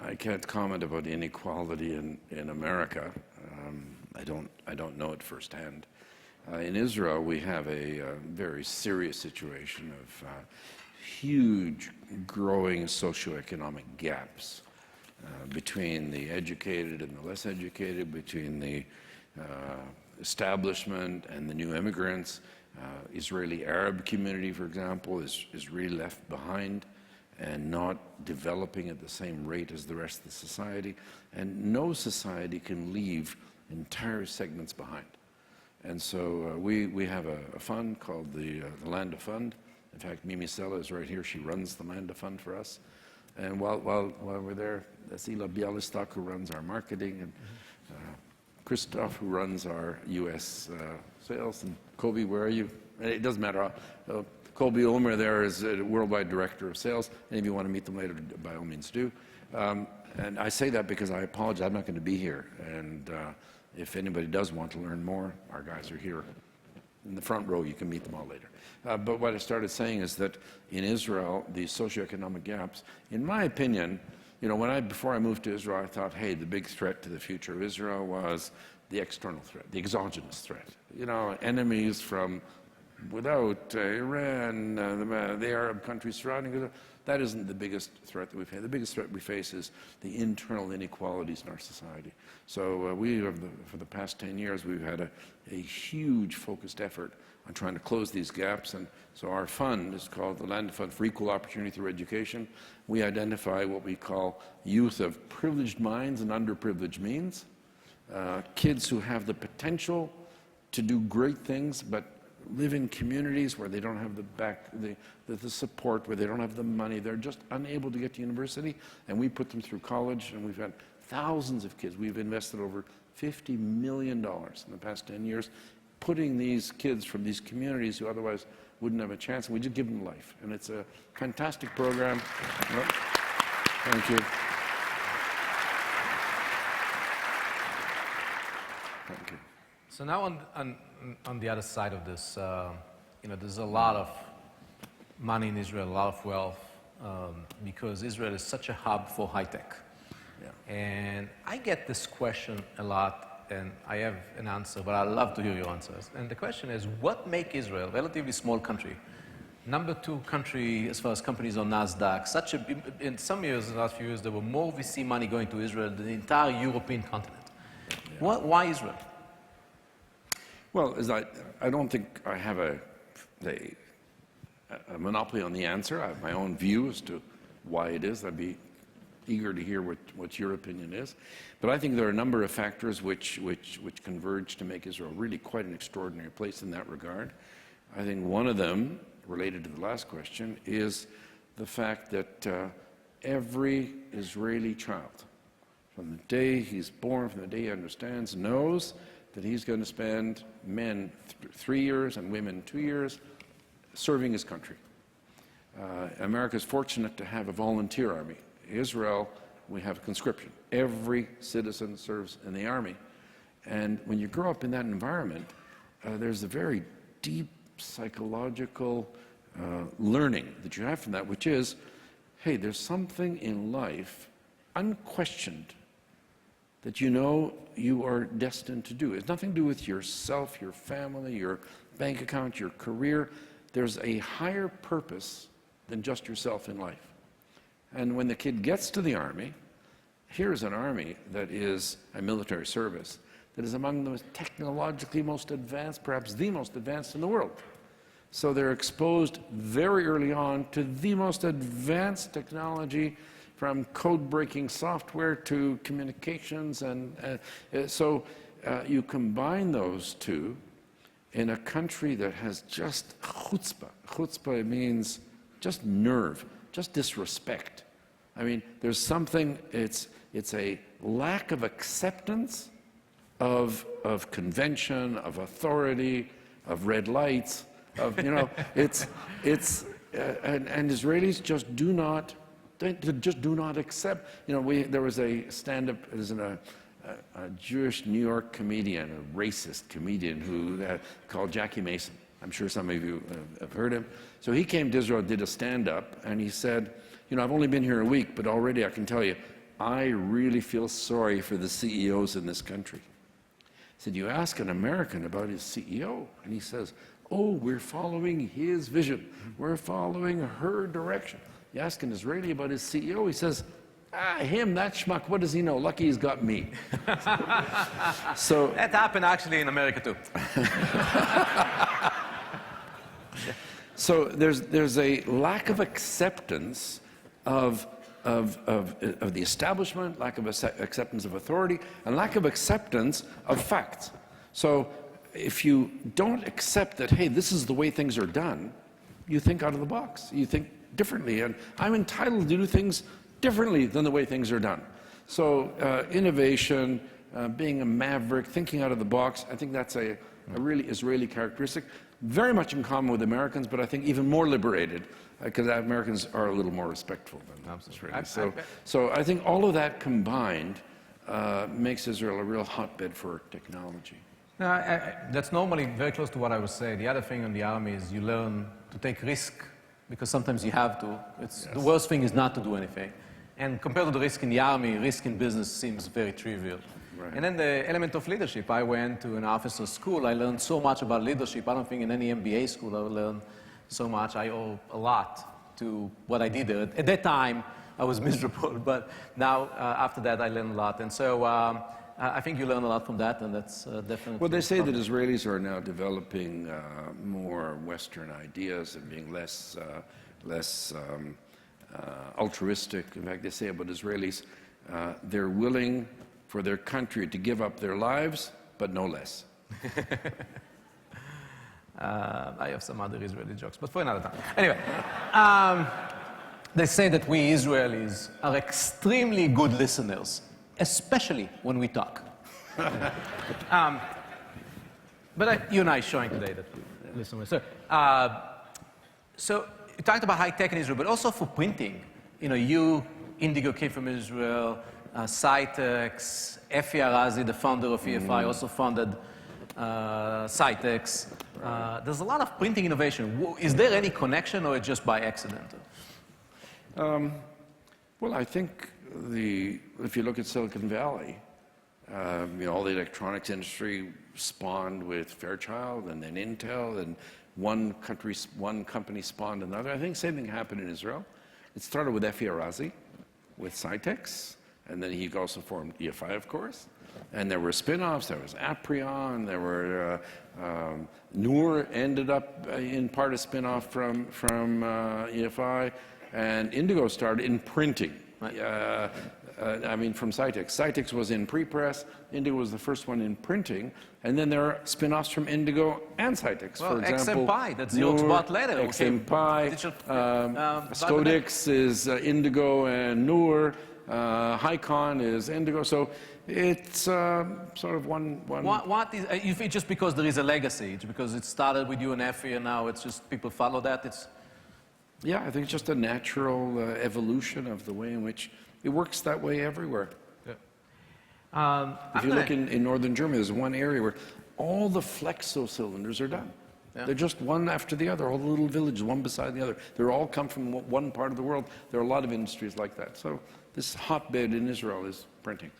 I can't comment about inequality in America. I don't know it firsthand. In Israel, we have a very serious situation of huge growing socioeconomic gaps between the educated and the less educated, between the establishment and the new immigrants. Israeli Arab community, for example, is really left behind and not developing at the same rate as the rest of the society. And no society can leave entire segments behind. And so we have a fund called the Landa Fund. In fact, Mimi Sella is right here. She runs the Landa Fund for us. And while we're there, that's Ila Bialystok, who runs our marketing, and Christoph, who runs our U.S. sales, and Kobe, where are you? It doesn't matter. Kobe Ulmer there is a worldwide director of sales. And if you want to meet them later, by all means do. And I say that because I apologize, I'm not going to be here. And if anybody does want to learn more, our guys are here In the front row, you can meet them all later. But what I started saying is that in Israel, the socioeconomic gaps, in my opinion, you know, before I moved to Israel, I thought, hey, the big threat to the future of Israel was the external threat, the exogenous threat. You know, enemies from without Iran, the Arab countries surrounding it. That isn't the biggest threat that we've had. The biggest threat we face is the internal inequalities in our society. So we have, for the past 10 years, we've had a huge focused effort on trying to close these gaps. And so our fund is called the Landa Fund for Equal Opportunity Through Education. We identify what we call youth of privileged minds and underprivileged means. Kids who have the potential to do great things, but live in communities where they don't have the support, where they don't have the money. They're just unable to get to university, and we put them through college, and we've had thousands of kids. We've invested over $50 million in the past 10 years, putting these kids from these communities who otherwise wouldn't have a chance, and we just give them life. And it's a fantastic program. Thank you. Thank you. So now on the other side of this, you know, there's a lot of money in Israel, a lot of wealth, because Israel is such a hub for high tech. Yeah. And I get this question a lot, and I have an answer, but I'd love to hear your answers. And the question is, what makes Israel, a relatively small country, #2 country as far as companies on NASDAQ, in some years, in the last few years, there were more VC money going to Israel than the entire European continent. Yeah. Why Israel? Well, I don't think I have a monopoly on the answer. I have my own view as to why it is. I'd be eager to hear what your opinion is. But I think there are a number of factors which converge to make Israel really quite an extraordinary place in that regard. I think one of them, related to the last question, is the fact that every Israeli child, from the day he's born, from the day he understands, knows that he's going to spend, men 3 years and women 2 years, serving his country. America is fortunate to have a volunteer army. Israel, we have conscription. Every citizen serves in the army. And when you grow up in that environment, there's a very deep psychological learning that you have from that, which is, hey, there's something in life, unquestioned, that you know you are destined to do. It's nothing to do with yourself, your family, your bank account, your career. There's a higher purpose than just yourself in life. And when the kid gets to the army, here's an army that is a military service that is among the technologically most advanced, perhaps the most advanced in the world. So they're exposed very early on to the most advanced technology, from code-breaking software to communications. And so you combine those two in a country that has just chutzpah. Chutzpah means just nerve, just disrespect. I mean, there's something, it's a lack of acceptance of convention, of authority, of red lights, of, you know, and Israelis just do not, they just do not accept. You know, there was a stand-up, there's a Jewish New York comedian, a racist comedian who called Jackie Mason. I'm sure some of you have heard him. So he came to Israel, did a stand-up, and he said, you know, I've only been here a week, but already I can tell you, I really feel sorry for the CEOs in this country. He said, you ask an American about his CEO, and he says, oh, we're following his vision. We're following her direction. You ask an Israeli about his CEO, he says, him, that schmuck, what does he know? Lucky he's got me. So that happened actually in America too. So there's a lack of acceptance of the establishment, lack of acceptance of authority, and lack of acceptance of facts. So if you don't accept that, hey, this is the way things are done, you think out of the box. You think differently, and I'm entitled to do things differently than the way things are done. So innovation, being a maverick, thinking out of the box, I think that's a really Israeli characteristic, very much in common with Americans, but I think even more liberated, because Americans are a little more respectful than Israelis. So I think all of that combined makes Israel a real hotbed for technology. That's normally very close to what I would say. The other thing in the army is you learn to take risk because sometimes you have to. The worst thing is not to do anything. And compared to the risk in the army, risk in business seems very trivial. Right. And then the element of leadership. I went to an officer's school. I learned so much about leadership. I don't think in any MBA school I learned so much. I owe a lot to what I did there. At that time, I was miserable, but now, after that, I learned a lot. And so I think you learn a lot from that, and that's definitely... Well, they say that Israelis are now developing more Western ideas and being less altruistic. In fact, they say about Israelis, they're willing for their country to give up their lives, but no less. I have some other Israeli jokes, but for another time. Anyway, they say that we Israelis are extremely good listeners, especially when we talk. But you and I are showing today that we listen. So you talked about high tech in Israel, but also for printing. You know, Indigo came from Israel, Cytex, EFI Arazi, the founder of EFI, also founded Cytex. There's a lot of printing innovation. Is there any connection, or it's just by accident? Well, I think if you look at Silicon Valley, you know, all the electronics industry spawned with Fairchild and then Intel, and one company spawned another. I think the same thing happened in Israel. It started with EFI Arazi, with Cytex, and then he also formed EFI, of course. And there were spin-offs. There was Aprion. There were Noor ended up in part a spin-off from EFI, and Indigo started in printing. Right. I mean, from Cytex. Cytex was in pre-press. Indigo was the first one in printing, and then there are spin-offs from Indigo and Cytex. Well, for example, XMPi, that's the old bought later. XMPi, Scodex is Indigo and Noor. Hycon is Indigo. So it's sort of one. What is? It's just because there is a legacy. It's because it started with you and EFI, and now it's just people follow that. Yeah, I think it's just a natural evolution of the way in which it works that way everywhere. Yeah. If you look in northern Germany, there's one area where all the flexo cylinders are done. Yeah. They're just one after the other, all the little villages, one beside the other. They're all come from one part of the world. There are a lot of industries like that. So this hotbed in Israel is printing.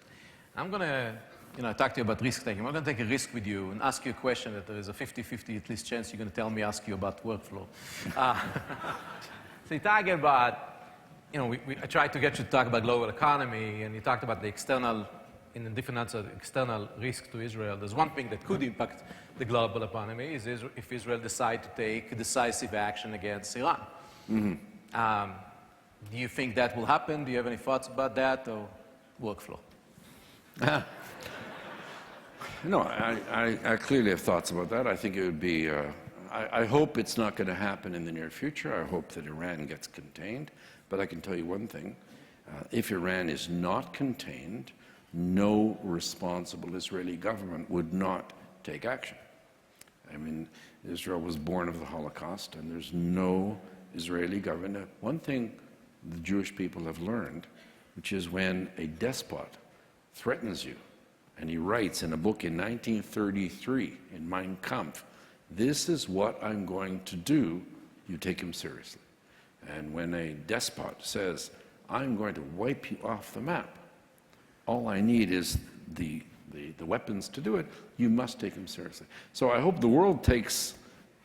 I'm going to talk to you about risk-taking. I'm going to take a risk with you and ask you a question that there is a 50-50 at least chance you're going to tell me, ask you about workflow. So you talk about, I tried to get you to talk about global economy, and you talked about the external, in a different answer, external risk to Israel. There's one thing that could impact the global economy is if Israel decides to take decisive action against Iran. Mm-hmm. Do you think that will happen? Do you have any thoughts about that, or workflow? No, I clearly have thoughts about that. I think it would be, I hope it's not going to happen in the near future. I hope that Iran gets contained. But I can tell you one thing. If Iran is not contained, no responsible Israeli government would not take action. I mean, Israel was born of the Holocaust, and there's no Israeli government. One thing the Jewish people have learned, which is when a despot threatens you, and he writes in a book in 1933, in Mein Kampf, this is what I'm going to do, you take him seriously. And when a despot says, I'm going to wipe you off the map, all I need is the weapons to do it, you must take him seriously. So I hope the world takes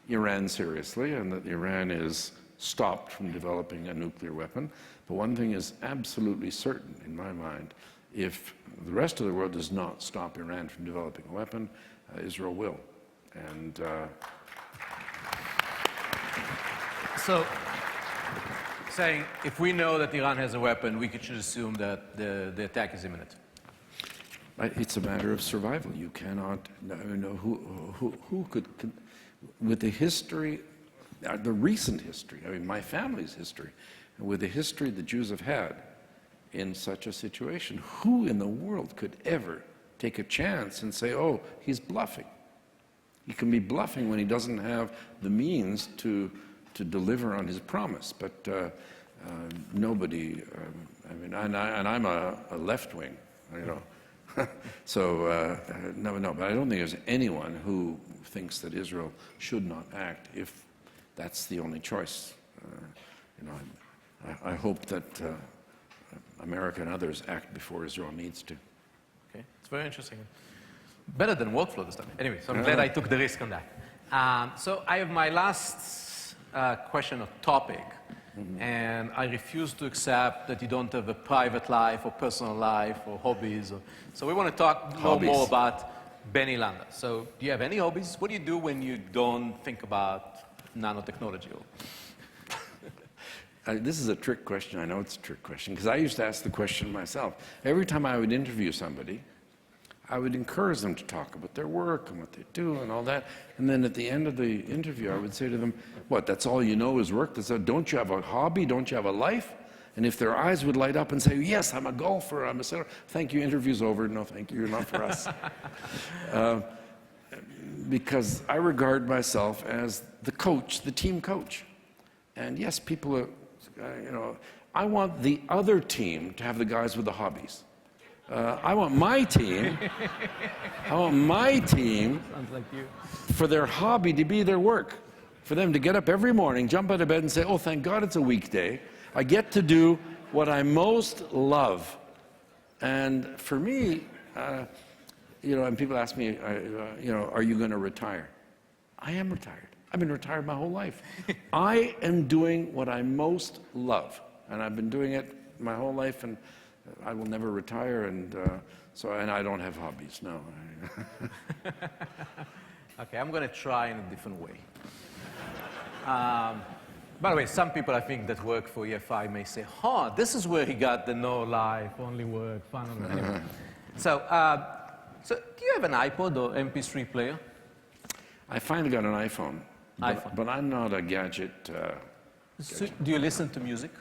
Iran seriously and that Iran is stopped from developing a nuclear weapon. But one thing is absolutely certain in my mind, if the rest of the world does not stop Iran from developing a weapon, Israel will. And so, saying if we know that Iran has a weapon, we should assume that the attack is imminent. It's a matter of survival. You cannot know who could, with the history, the recent history, I mean my family's history, and with the history the Jews have had in such a situation, who in the world could ever take a chance and say, oh, he's bluffing? He can be bluffing when he doesn't have the means to deliver on his promise. But nobody, I mean, and I'm a left wing, So, no, but I don't think there's anyone who thinks that Israel should not act if that's the only choice. You know, I hope that America and others act before Israel needs to. Okay, it's very interesting. Better than workflow this time. Anyway, so I'm glad I took the risk on that. So I have my last question or topic, and I refuse to accept that you don't have a private life or personal life or hobbies. So we want to talk more about Benny Landa. So do you have any hobbies? What do you do when you don't think about nanotechnology? This is a trick question. I know it's a trick question, because I used to ask the question myself. Every time I would interview somebody, I would encourage them to talk about their work and what they do and all that. And then at the end of the interview, I would say to them, what, that's all you know is work? Don't you have a hobby? Don't you have a life? And if their eyes would light up and say, yes, I'm a golfer, I'm a sailor, thank you, interview's over. No, thank you, you're not for us. Because I regard myself as the coach, the team coach. And yes, people are, you know, I want the other team to have the guys with the hobbies. I want my team, Sounds like you. for their hobby to be their work. For them to get up every morning, jump out of bed and say, oh, thank God it's a weekday. I get to do what I most love. And for me, you know, and people ask me, you know, are you going to retire? I am retired. I've been retired my whole life. I am doing what I most love. And I've been doing it my whole life, and I will never retire, and and I don't have hobbies, no. Okay, I'm going to try in a different way. By the way, some people I think that work for EFI may say, this is where he got the no life, only work, fun. Anyway. So do you have an iPod or MP3 player? I finally got an iPhone. But I'm not a gadget. So do you listen to music?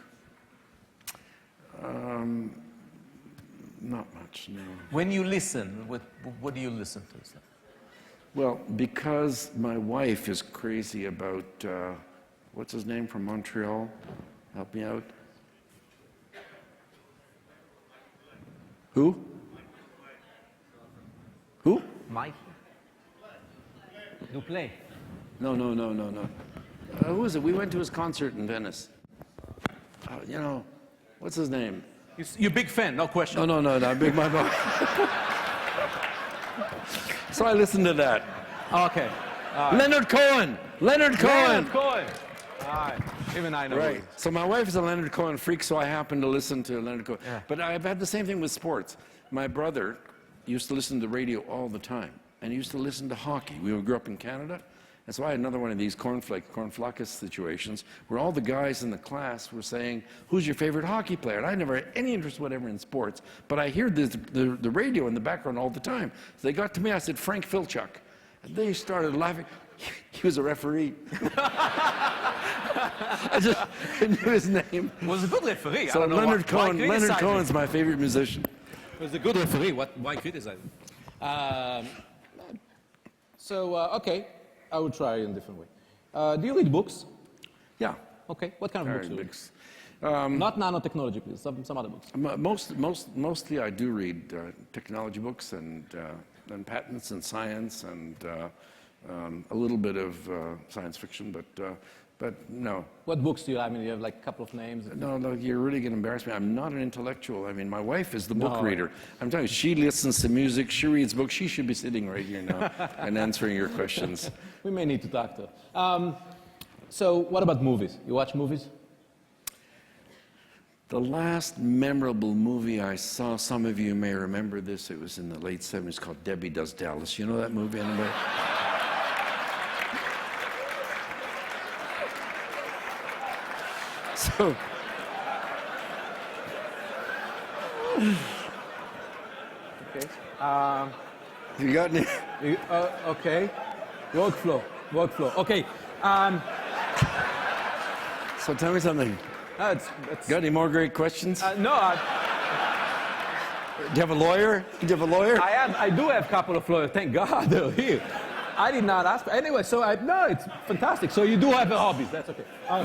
Not much, no. When you listen, what do you listen to? Well, because my wife is crazy about, what's his name from Montreal? Help me out. Who? Who? Mike? You play? No. Who is it? We went to his concert in Venice. You know, what's his name? You're a big fan, no question. No, not big, my boy. So I listened to that. Okay. Leonard Cohen. Leonard Cohen. All right. Even I know. Right. So my wife is a Leonard Cohen freak, so I happen to listen to Leonard Cohen. Yeah. But I've had the same thing with sports. My brother used to listen to the radio all the time, and he used to listen to hockey. We grew up in Canada, and so I had another one of these cornflakes situations where all the guys in the class were saying, who's your favorite hockey player? And I never had any interest whatever in sports, but I hear the radio in the background all the time. So they got to me, I said, Frank Filchuk. And they started laughing. He was a referee. I knew his name. Was a good referee. So Leonard Cohen's my favorite musician. Was a good referee. Why criticize him? Okay, I will try in a different way. Do you read books? Yeah. Okay. What kind of books do you read? Books. Not nanotechnology, please. Some other books. Mostly I do read technology books and patents and science and a little bit of science fiction, but no. What books do you have? I mean, you have like a couple of names. No, you're really going to embarrass me. I'm not an intellectual. I mean, my wife is the book reader. I'm telling you, she listens to music, she reads books. She should be sitting right here now and answering your questions. We may need to talk to her. So what about movies? You watch movies? The last memorable movie I saw, some of you may remember this, it was in the late 70s, called Debbie Does Dallas. You know that movie, anybody? So, okay. You got any? Okay. Workflow. Okay. So tell me something. Got any more great questions? No. Do you have a lawyer? I do have a couple of lawyers. Thank God they're here. I did not ask. Anyway, so no, it's fantastic. So you do have a hobby. That's okay. All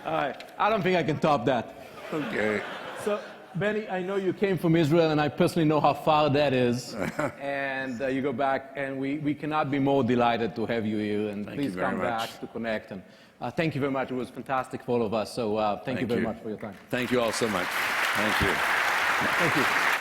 right. I don't think I can top that. Okay. So, Benny, I know you came from Israel, and I personally know how far that is. And you go back, and we cannot be more delighted to have you here. And Thank you please very come much. back to connect. And thank you very much. It was fantastic for all of us. So thank you very much for your time. Thank you all so much. Thank you. Thank you.